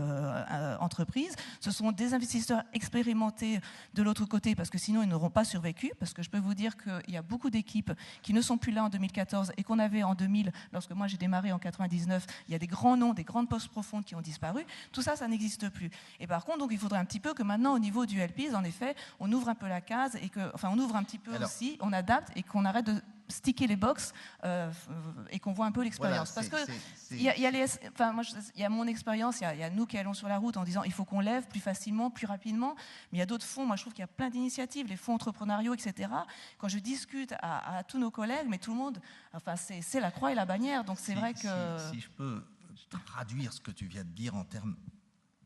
entreprise, ce sont des investisseurs expérimentés de l'autre côté, parce que sinon ils n'auront pas survécu, parce que je peux vous dire qu'il y a beaucoup d'équipes qui ne sont plus là en 2014 et qu'on avait en 2000, lorsque moi j'ai démarré en 99, il y a des grands noms, des grandes postes profondes qui ont disparu. Tout ça, ça n'existe plus. Et par contre, donc, il faudrait un petit peu que maintenant, au niveau du LPs, en effet, on ouvre un peu la case, on ouvre un petit peu aussi, on adapte et qu'on arrête de sticker les box et qu'on voit un peu l'expérience. Voilà, parce que il y a mon expérience, il y a nous qui allons sur la route en disant il faut qu'on lève plus facilement, plus rapidement, mais il y a d'autres fonds, moi je trouve qu'il y a plein d'initiatives, les fonds entrepreneuriaux, etc. Quand je discute à tous nos collègues, mais tout le monde, enfin c'est la croix et la bannière, donc c'est vrai que... Si je peux traduire ce que tu viens de dire en termes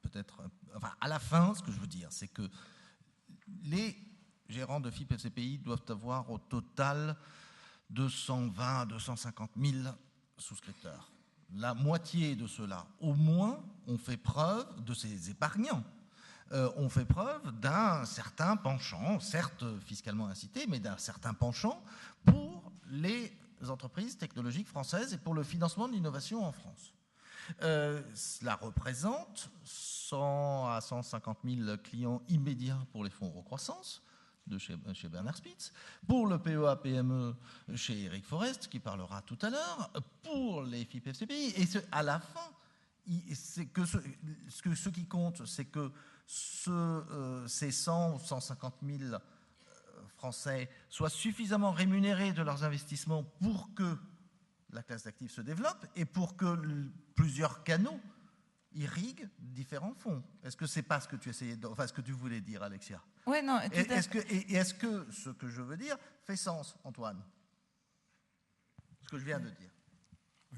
peut-être... Enfin, à la fin, ce que je veux dire, c'est que les gérants de FIP FCPI doivent avoir au total 220 à 250 000 souscripteurs. La moitié de ceux-là, au moins, ont fait preuve de ces épargnants. On fait preuve d'un certain penchant, certes fiscalement incité, mais d'un certain penchant pour les entreprises technologiques françaises et pour le financement de l'innovation en France. Cela représente 100 à 150 000 clients immédiats pour les fonds Eurocroissance de chez Bernard Spitz, pour le PEA-PME chez Eric Forest, qui parlera tout à l'heure, pour les FIP FCPI. Et à la fin, ce qui compte, c'est que ces 100 ou 150 000 Français soient suffisamment rémunérés de leurs investissements pour que la classe d'actifs se développe et pour que plusieurs canaux irriguent différents fonds. Est-ce que c'est pas ce que tu essayais ce que tu voulais dire, Alexia? Oui, non. Est-ce que ce que je veux dire fait sens, Antoine? Ce que je viens de dire.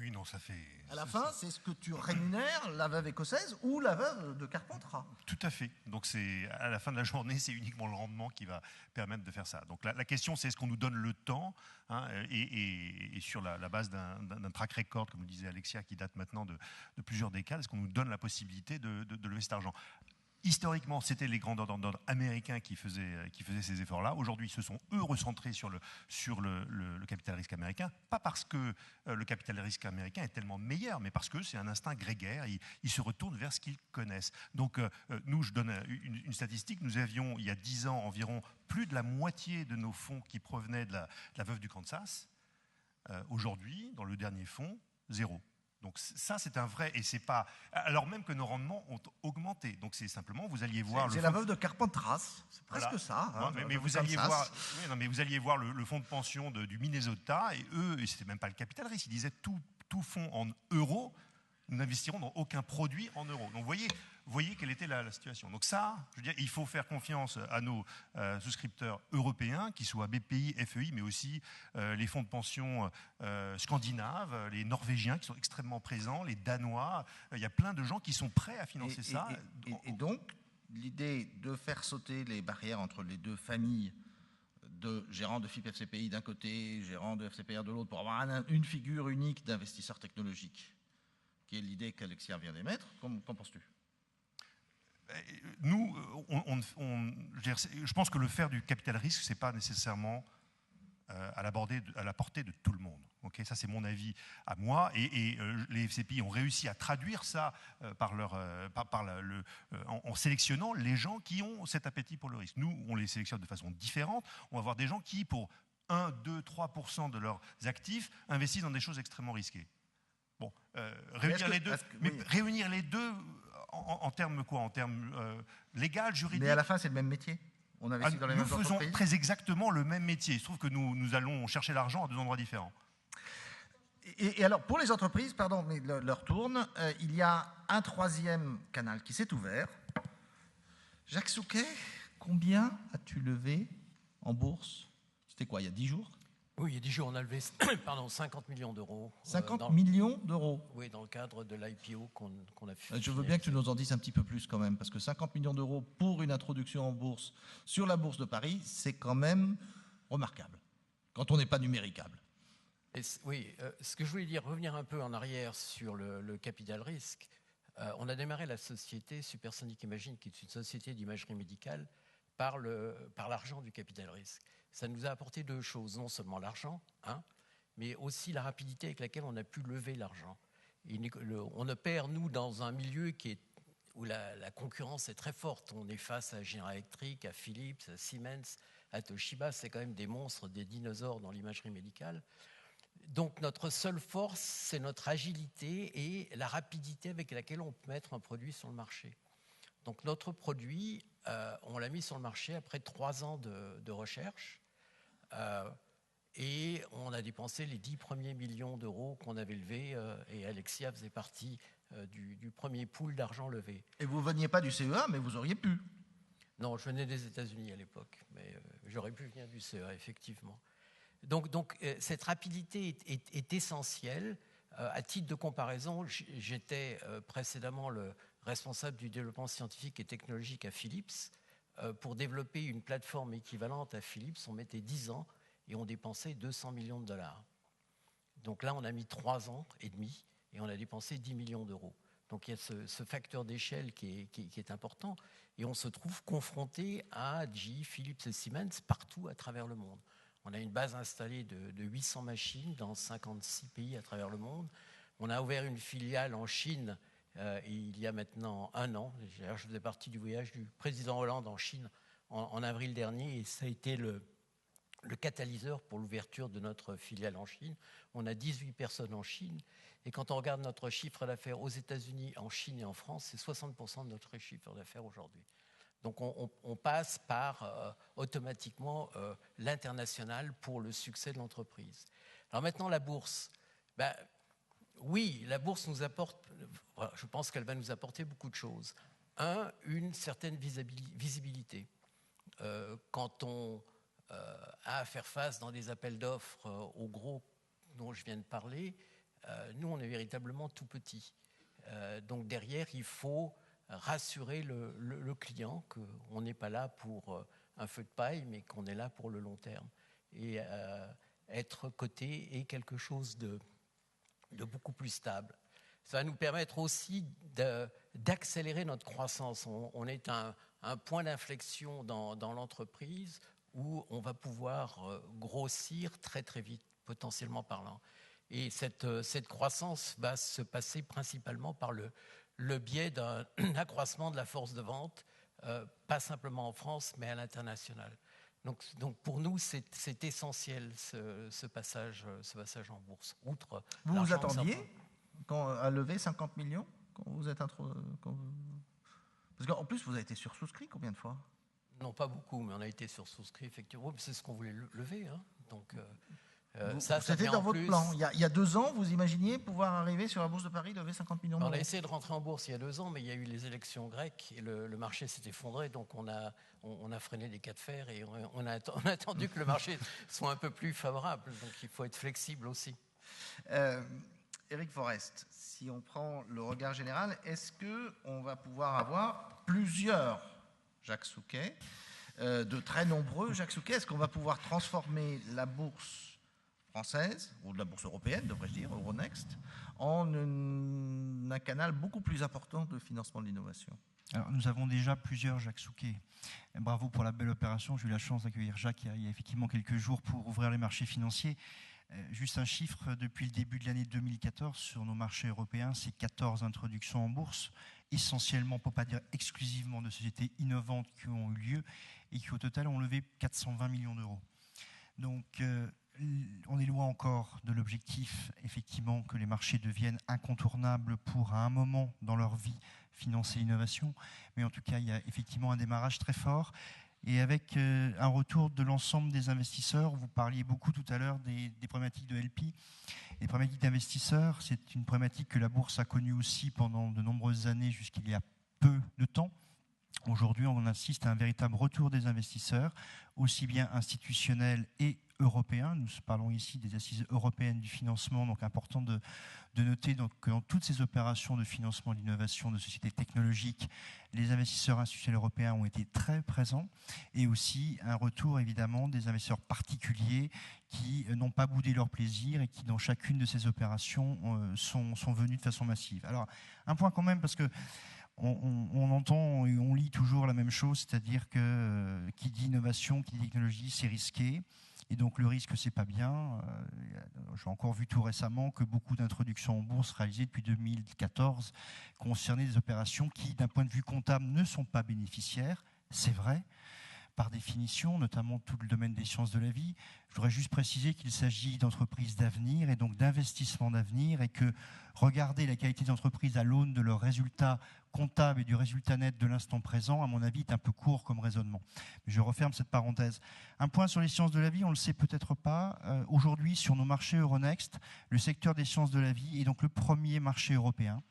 Oui, non, ça fait... À la fin, c'est ce que tu rémunères la veuve écossaise ou la veuve de Carpentras. Tout à fait. Donc, à la fin de la journée, c'est uniquement le rendement qui va permettre de faire ça. Donc, la question, c'est est-ce qu'on nous donne le temps, hein, et sur la base d'un track record, comme le disait Alexia, qui date maintenant de plusieurs décades, est-ce qu'on nous donne la possibilité de lever cet argent? Historiquement, c'était les grands donneurs d'ordre américains qui faisaient ces efforts-là. Aujourd'hui, ce sont eux recentrés sur le capital risque américain. Pas parce que le capital risque américain est tellement meilleur, mais parce que c'est un instinct grégaire. Ils se retournent vers ce qu'ils connaissent. Donc, nous, je donne une statistique. Nous avions, il y a 10 ans environ, plus de la moitié de nos fonds qui provenaient de la veuve du Kansas. Aujourd'hui, dans le dernier fonds, 0. Donc ça, c'est un vrai, et c'est pas, alors même que nos rendements ont augmenté. Donc c'est simplement, vous alliez voir... C'est la veuve de Carpentras, c'est presque voilà. ça. Hein, mais vous alliez voir, oui, non, mais vous alliez voir le fonds de pension du Minnesota, et eux, et c'était même pas le capital risque, ils disaient tout fonds en euros, nous n'investirons dans aucun produit en euros. Donc vous voyez quelle était la situation. Donc ça, je veux dire, il faut faire confiance à nos souscripteurs européens, qui soient BPI, FEI, mais aussi les fonds de pension scandinaves, les Norvégiens qui sont extrêmement présents, les Danois. Il y a plein de gens qui sont prêts à financer ça. Et donc, l'idée de faire sauter les barrières entre les deux familles de gérants de FIP FCPI d'un côté, gérants de FCPR de l'autre, pour avoir une figure unique d'investisseur technologique, qui est l'idée qu'Alexia vient d'émettre, qu'en penses-tu? Nous, je pense que le faire du capital risque, c'est pas nécessairement à la portée de tout le monde. Okay, ça, c'est mon avis à moi. Et les FCPI ont réussi à traduire ça en sélectionnant les gens qui ont cet appétit pour le risque. Nous, on les sélectionne de façon différente. On va avoir des gens qui, pour 1, 2, 3% de leurs actifs, investissent dans des choses extrêmement risquées. Bon, réunir les deux en termes quoi? En termes légal, juridique. Mais à la fin, c'est le même métier. On investit dans les mêmes entreprises. Nous faisons très exactement le même métier. Il se trouve que nous allons chercher l'argent à deux endroits différents. Et alors, pour les entreprises, pardon, mais leur tourne, il y a un troisième canal qui s'est ouvert. Jacques Souquet, combien as-tu levé en bourse? C'était quoi, il y a 10 jours? Oui, il y a 10 jours, on a levé 50 millions d'euros. 50 millions d'euros? Oui, dans le cadre de l'IPO qu'on a fait. Je veux bien que tu nous en dises un petit peu plus quand même, parce que 50 millions d'euros pour une introduction en bourse sur la bourse de Paris, c'est quand même remarquable, quand on n'est pas numéricable. Oui, ce que je voulais dire, revenir un peu en arrière sur le capital risque. On a démarré la société Supersonic Imaging, qui est une société d'imagerie médicale, par l'argent du capital risque. Ça nous a apporté deux choses, non seulement l'argent, mais aussi la rapidité avec laquelle on a pu lever l'argent. On opère, nous, dans un milieu où la concurrence est très forte. On est face à General Electric, à Philips, à Siemens, à Toshiba. C'est quand même des monstres, des dinosaures dans l'imagerie médicale. Donc notre seule force, c'est notre agilité et la rapidité avec laquelle on peut mettre un produit sur le marché. Donc notre produit, on l'a mis sur le marché après 3 ans de recherche et on a dépensé les 10 premiers millions d'euros qu'on avait levés et Alexia faisait partie du premier pool d'argent levé. Et vous ne veniez pas du CEA, mais vous auriez pu. Non, je venais des États-Unis à l'époque, mais j'aurais pu venir du CEA, effectivement. Donc cette rapidité est essentielle. À titre de comparaison, j'étais précédemment le responsable du développement scientifique et technologique à Philips. Pour développer une plateforme équivalente à Philips, on mettait 10 ans et on dépensait 200 millions de dollars. Donc là, on a mis 3 ans et demi et on a dépensé 10 millions d'euros. Donc il y a ce facteur d'échelle qui est important et on se trouve confronté à GE, Philips et Siemens partout à travers le monde. On a une base installée de 800 machines dans 56 pays à travers le monde. On a ouvert une filiale en Chine il y a maintenant 1 an. Je faisais partie du voyage du président Hollande en Chine en avril dernier et ça a été le catalyseur pour l'ouverture de notre filiale en Chine. On a 18 personnes en Chine et quand on regarde notre chiffre d'affaires aux États-Unis, en Chine et en France, c'est 60% de notre chiffre d'affaires aujourd'hui. Donc on passe par automatiquement l'international pour le succès de l'entreprise. Alors maintenant la bourse. Oui, la bourse nous apporte, je pense qu'elle va nous apporter beaucoup de choses. Une certaine visibilité. Quand on a à faire face dans des appels d'offres aux gros dont je viens de parler, nous on est véritablement tout petit. Donc derrière il faut rassurer le client qu'on n'est pas là pour un feu de paille, mais qu'on est là pour le long terme. Et être coté est quelque chose de beaucoup plus stable. Ça va nous permettre aussi d'accélérer notre croissance. On est à un point d'inflexion dans l'entreprise où on va pouvoir grossir très très vite, potentiellement parlant. Et cette croissance va se passer principalement par le biais d'un accroissement de la force de vente, pas simplement en France, mais à l'international. Donc pour nous, c'est essentiel ce passage en bourse. Outre vous vous attendiez à lever 50 millions quand vous êtes parce qu'en plus, vous avez été sursouscrit combien de fois? Non, pas beaucoup, mais on a été sursouscrit, effectivement. C'est ce qu'on voulait lever. Donc, c'était dans votre plan. Il y a 2 ans, vous imaginiez pouvoir arriver sur la Bourse de Paris, lever 50 millions d'euros? On a essayé de rentrer en bourse il y a 2 ans, mais il y a eu les élections grecques et le marché s'est effondré. Donc on a freiné les cas de fer et on a attendu que le marché soit un peu plus favorable. Donc il faut être flexible aussi. Eric Forest, si on prend le regard général, est-ce qu'on va pouvoir avoir plusieurs Jacques Souquet, de très nombreux Jacques Souquet? Est-ce qu'on va pouvoir transformer la bourse française, ou de la bourse européenne, devrais-je dire, Euronext, en un canal beaucoup plus important de financement de l'innovation? Alors, nous avons déjà plusieurs Jacques Souquet. Bravo pour la belle opération. J'ai eu la chance d'accueillir Jacques il y a effectivement quelques jours pour ouvrir les marchés financiers. Juste un chiffre, depuis le début de l'année 2014, sur nos marchés européens, c'est 14 introductions en bourse, essentiellement, pour ne pas dire exclusivement, de sociétés innovantes qui ont eu lieu et qui au total ont levé 420 millions d'euros. Donc on est loin encore de l'objectif, effectivement, que les marchés deviennent incontournables pour, à un moment dans leur vie, financer l'innovation. Mais en tout cas, il y a effectivement un démarrage très fort. Et avec un retour de l'ensemble des investisseurs, vous parliez beaucoup tout à l'heure des problématiques de LP. Les problématiques d'investisseurs, c'est une problématique que la bourse a connue aussi pendant de nombreuses années, jusqu'il y a peu de temps. Aujourd'hui, on assiste à un véritable retour des investisseurs, aussi bien institutionnels et européens. Nous parlons ici des assises européennes du financement, donc important de noter donc, que dans toutes ces opérations de financement de l'innovation de sociétés technologiques, les investisseurs institutionnels européens ont été très présents, et aussi un retour évidemment des investisseurs particuliers qui n'ont pas boudé leur plaisir et qui dans chacune de ces opérations sont venus de façon massive. Alors un point quand même, parce que on entend et on lit toujours la même chose, c'est-à-dire que qui dit innovation, qui dit technologie, c'est risqué. Et donc le risque, c'est pas bien. J'ai encore vu tout récemment que beaucoup d'introductions en bourse réalisées depuis 2014 concernaient des opérations qui, d'un point de vue comptable, ne sont pas bénéficiaires. C'est vrai, par définition, notamment tout le domaine des sciences de la vie. Je voudrais juste préciser qu'il s'agit d'entreprises d'avenir et donc d'investissements d'avenir, et que regarder la qualité d'entreprise à l'aune de leurs résultats comptables et du résultat net de l'instant présent, à mon avis, est un peu court comme raisonnement. Mais je referme cette parenthèse. Un point sur les sciences de la vie, on ne le sait peut-être pas. Aujourd'hui, sur nos marchés Euronext, le secteur des sciences de la vie est donc le premier marché européen.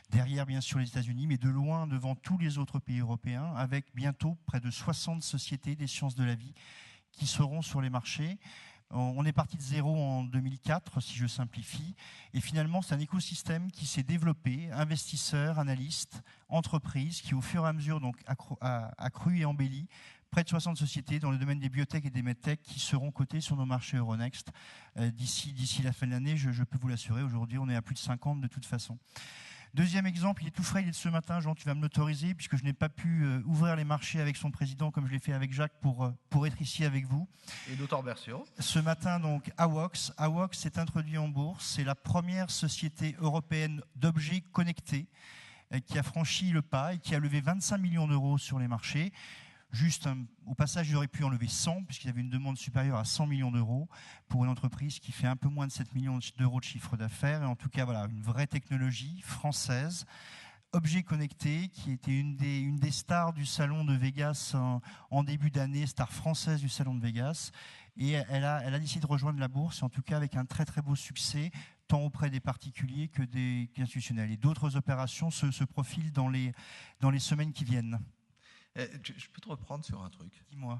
Derrière, bien sûr, les États-Unis, mais de loin devant tous les autres pays européens, avec bientôt près de 60 sociétés des sciences de la vie qui seront sur les marchés. On est parti de zéro en 2004, si je simplifie, et finalement c'est un écosystème qui s'est développé, investisseurs, analystes, entreprises, qui au fur et à mesure donc a cru et embelli. Près de 60 sociétés dans le domaine des biotech et des medtech qui seront cotées sur nos marchés Euronext d'ici la fin de l'année. Je peux vous l'assurer, aujourd'hui on est à plus de 50 de toute façon. Deuxième exemple, il est tout frais, il est de ce matin, Jean, tu vas me l'autoriser, puisque je n'ai pas pu ouvrir les marchés avec son président comme je l'ai fait avec Jacques pour être ici avec vous. Et d'autant Bercio. Ce matin, donc, AWOX. AWOX s'est introduit en bourse. C'est la première société européenne d'objets connectés qui a franchi le pas et qui a levé 25 millions d'euros sur les marchés. Juste, au passage, il aurait pu en lever 100, puisqu'il y avait une demande supérieure à 100 millions d'euros pour une entreprise qui fait un peu moins de 7 millions d'euros de chiffre d'affaires. Et en tout cas, voilà, une vraie technologie française, objet connecté, qui était une des stars du salon de Vegas en début d'année, star française du salon de Vegas. Et elle a décidé de rejoindre la bourse, en tout cas avec un très très beau succès, tant auprès des particuliers que des institutionnels. Et d'autres opérations se profilent dans les semaines qui viennent. Je peux te reprendre sur un truc. Dis-moi.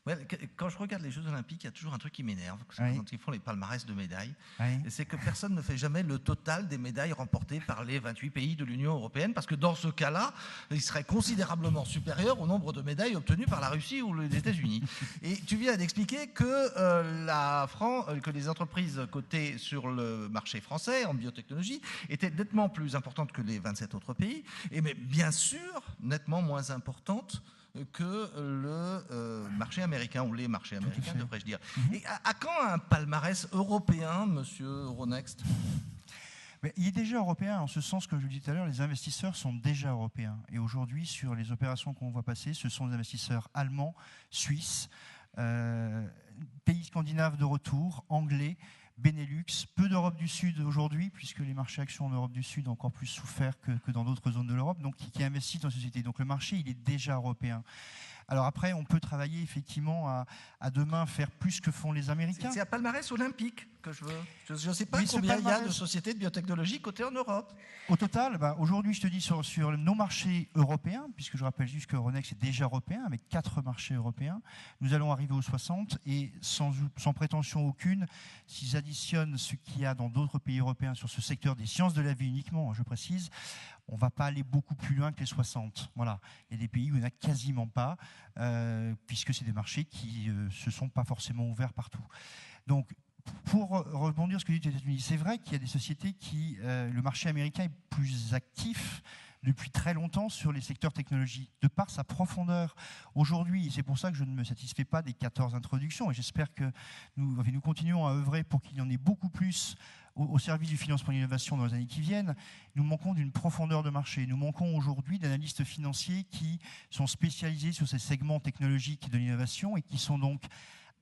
Ouais, quand je regarde les Jeux Olympiques, il y a toujours un truc qui m'énerve, Oui. quand ils font les palmarès de médailles, Oui. c'est que personne ne fait jamais le total des médailles remportées par les 28 pays de l'Union européenne, parce que dans ce cas-là, il serait considérablement supérieur au nombre de médailles obtenues par la Russie ou les États-Unis. Et tu viens d'expliquer que, que les entreprises cotées sur le marché français en biotechnologie étaient nettement plus importantes que les 27 autres pays, et mais bien sûr nettement moins importantes que le marché américain, ou les marchés américains, devrais-je dire. Et à quand un palmarès européen, monsieur Euronext ? Mais il est déjà européen, en ce sens que je le disais tout à l'heure, les investisseurs sont déjà européens. Et aujourd'hui, sur les opérations qu'on voit passer, ce sont des investisseurs allemands, suisses, pays scandinaves de retour, anglais, Benelux, peu d'Europe du Sud aujourd'hui, puisque les marchés actions en Europe du Sud ont encore plus souffert que dans d'autres zones de l'Europe, donc qui investissent dans la société. Donc le marché, il est déjà européen. Alors après, on peut travailler effectivement à demain faire plus que font les Américains. C'est un palmarès olympique que je veux. Je ne sais pas Oui, combien il y a de sociétés de biotechnologie cotées en Europe. Au total, aujourd'hui, je te dis sur nos marchés européens, puisque je rappelle juste que Euronext est déjà européen, avec 4 marchés européens, nous allons arriver aux 60, et sans prétention aucune, s'ils additionnent ce qu'il y a dans d'autres pays européens sur ce secteur des sciences de la vie uniquement, je précise, on ne va pas aller beaucoup plus loin que les 60. Voilà. Il y a des pays où il n'y en a quasiment pas, puisque c'est des marchés qui ne se sont pas forcément ouverts partout. Donc, pour rebondir sur ce que dit les États-Unis, c'est vrai qu'il y a des sociétés qui, le marché américain est plus actif depuis très longtemps sur les secteurs technologiques, de par sa profondeur. Aujourd'hui, c'est pour ça que je ne me satisfais pas des 14 introductions, et j'espère que nous continuons à œuvrer pour qu'il y en ait beaucoup plus au service du financement de l'innovation dans les années qui viennent. Nous manquons d'une profondeur de marché. Nous manquons aujourd'hui d'analystes financiers qui sont spécialisés sur ces segments technologiques de l'innovation et qui sont donc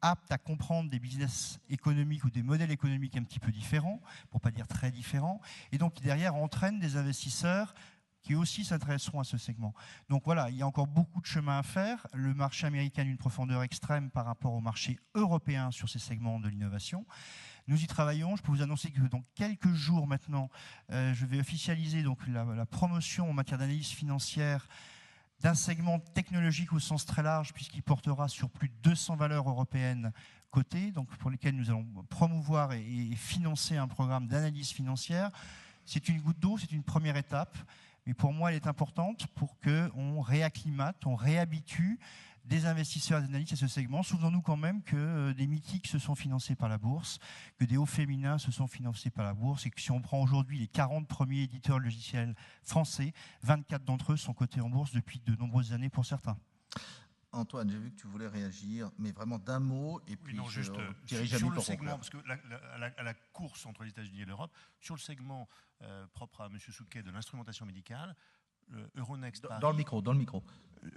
aptes à comprendre des business économiques ou des modèles économiques un petit peu différents, pour ne pas dire très différents, et donc qui derrière entraînent des investisseurs qui aussi s'intéresseront à ce segment. Donc voilà, il y a encore beaucoup de chemin à faire. Le marché américain a une profondeur extrême par rapport au marché européen sur ces segments de l'innovation. Nous y travaillons. Je peux vous annoncer que dans quelques jours maintenant, je vais officialiser donc la promotion en matière d'analyse financière d'un segment technologique au sens très large, puisqu'il portera sur plus de 200 valeurs européennes cotées, donc pour lesquelles nous allons promouvoir et financer un programme d'analyse financière. C'est une goutte d'eau, c'est une première étape, mais pour moi, elle est importante pour qu'on réacclimate, on réhabitue des investisseurs et des analystes à ce segment. Souvenons-nous quand même que des mythiques se sont financés par la bourse, que des hauts féminins se sont financés par la bourse, et que si on prend aujourd'hui les 40 premiers éditeurs logiciels français, 24 d'entre eux sont cotés en bourse depuis de nombreuses années pour certains. Antoine, j'ai vu que tu voulais réagir, mais vraiment d'un mot, et puis non, juste Thierry sur Jamie le pour segment, conclure. parce que à la course entre les États-Unis et l'Europe, sur le segment propre à M. Souquet de l'instrumentation médicale, Euronext Paris, Dans le micro.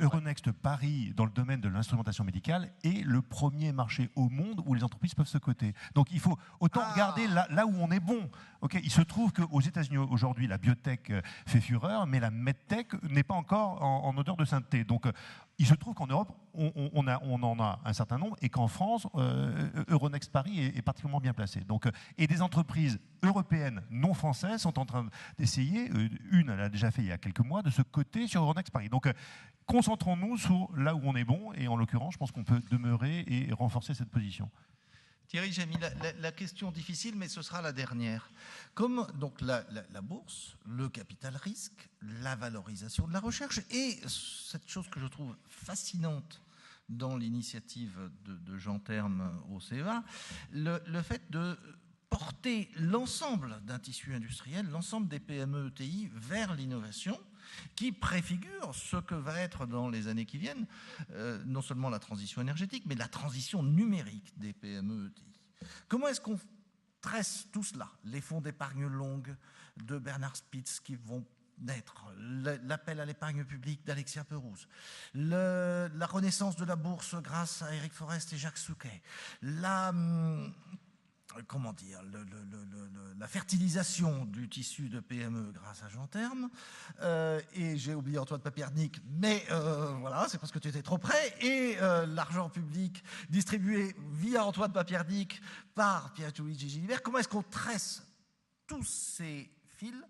Euronext Paris, dans le domaine de l'instrumentation médicale, est le premier marché au monde où les entreprises peuvent se coter. Donc il faut autant regarder là où on est bon. Okay, il se trouve qu'aux États-Unis aujourd'hui, la biotech fait fureur, mais la medtech n'est pas encore en odeur de sainteté. Donc il se trouve qu'en Europe, on en a un certain nombre, et qu'en France, Euronext Paris est particulièrement bien placé. Donc, et des entreprises européennes non françaises sont en train d'essayer, une elle a déjà fait il y a quelques mois, de se coter sur Euronext Paris. Donc concentrons-nous sur là où on est bon, et en l'occurrence, je pense qu'on peut demeurer et renforcer cette position. Thierry Jamie, la question difficile, mais ce sera la dernière. Comme donc la bourse, le capital risque, la valorisation de la recherche, et cette chose que je trouve fascinante dans l'initiative de Jean Terme au CEA, le fait de porter l'ensemble d'un tissu industriel, l'ensemble des PME ETI vers l'innovation, qui préfigure ce que va être dans les années qui viennent, non seulement la transition énergétique, mais la transition numérique des PME ETI. Comment est-ce qu'on tresse tout cela? Les fonds d'épargne longue de Bernard Spitz qui vont naître, l'appel à l'épargne publique d'Alexia Perouse, la renaissance de la bourse grâce à Éric Forest et Jacques Souquet, la fertilisation du tissu de PME grâce à Jean Terme, et j'ai oublié Antoine Papiernik, mais voilà, c'est parce que tu étais trop près, et l'argent public distribué via Antoine Papiernik par Pierre-Luigi Gilibert. Comment est-ce qu'on tresse tous ces fils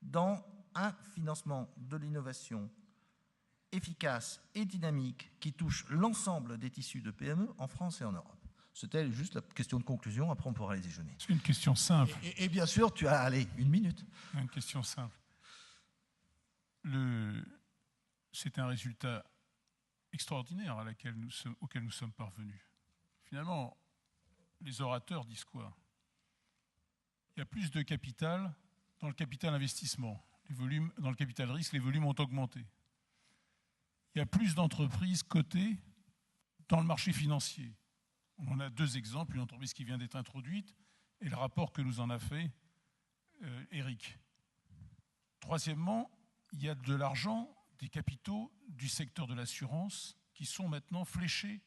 dans un financement de l'innovation efficace et dynamique qui touche l'ensemble des tissus de PME en France et en Europe? C'était juste la question de conclusion, après on pourra aller déjeuner. C'est une question simple. Et bien sûr, tu as, allez, 1 minute. Une question simple. C'est un résultat extraordinaire auquel nous sommes parvenus. Finalement, les orateurs disent quoi? Il y a plus de capital dans le capital investissement. Dans le capital risque, les volumes ont augmenté. Il y a plus d'entreprises cotées dans le marché financier. On a 2 exemples, une entreprise qui vient d'être introduite et le rapport que nous en a fait Eric. Troisièmement, il y a de l'argent, des capitaux du secteur de l'assurance qui sont maintenant fléchés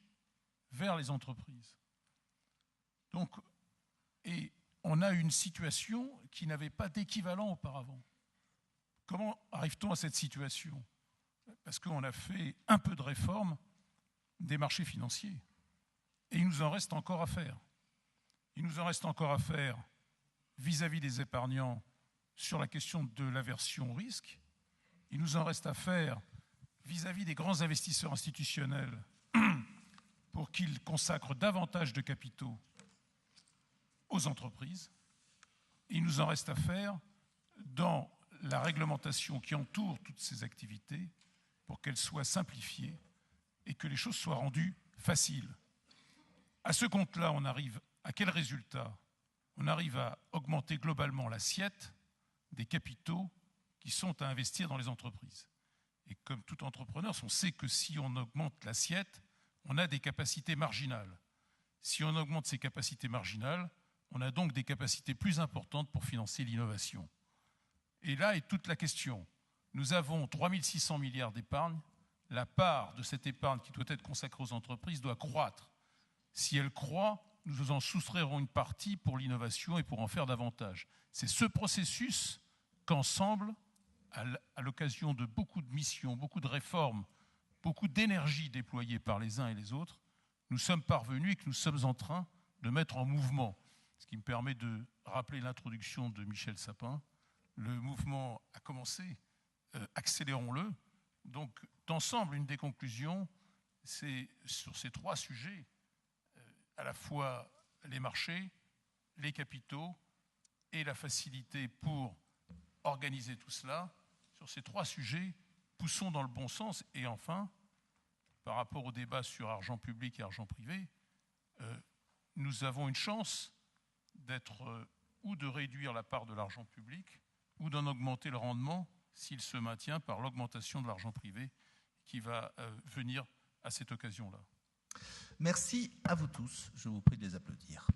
vers les entreprises. Donc, et on a une situation qui n'avait pas d'équivalent auparavant. Comment arrive-t-on à cette situation? Parce qu'on a fait un peu de réforme des marchés financiers. Et il nous en reste encore à faire. Il nous en reste encore à faire vis-à-vis des épargnants sur la question de l'aversion au risque. Il nous en reste à faire vis-à-vis des grands investisseurs institutionnels pour qu'ils consacrent davantage de capitaux aux entreprises. Et il nous en reste à faire dans la réglementation qui entoure toutes ces activités pour qu'elles soient simplifiées et que les choses soient rendues faciles. À ce compte-là, on arrive à quel résultat? On arrive à augmenter globalement l'assiette des capitaux qui sont à investir dans les entreprises. Et comme tout entrepreneur, on sait que si on augmente l'assiette, on a des capacités marginales. Si on augmente ces capacités marginales, on a donc des capacités plus importantes pour financer l'innovation. Et là est toute la question. Nous avons 3 600 milliards d'épargne. La part de cette épargne qui doit être consacrée aux entreprises doit croître. Si elle croît, nous en soustrairons une partie pour l'innovation et pour en faire davantage. C'est ce processus qu'ensemble, à l'occasion de beaucoup de missions, beaucoup de réformes, beaucoup d'énergie déployée par les uns et les autres, nous sommes parvenus et que nous sommes en train de mettre en mouvement. Ce qui me permet de rappeler l'introduction de Michel Sapin. Le mouvement a commencé, accélérons-le. Donc, d'ensemble, une des conclusions, c'est sur ces 3 sujets, à la fois les marchés, les capitaux et la facilité pour organiser tout cela. Sur ces 3 sujets, poussons dans le bon sens. Et enfin, par rapport au débat sur argent public et argent privé, nous avons une chance d'être ou de réduire la part de l'argent public ou d'en augmenter le rendement s'il se maintient par l'augmentation de l'argent privé qui va venir à cette occasion-là. Merci à vous tous. Je vous prie de les applaudir.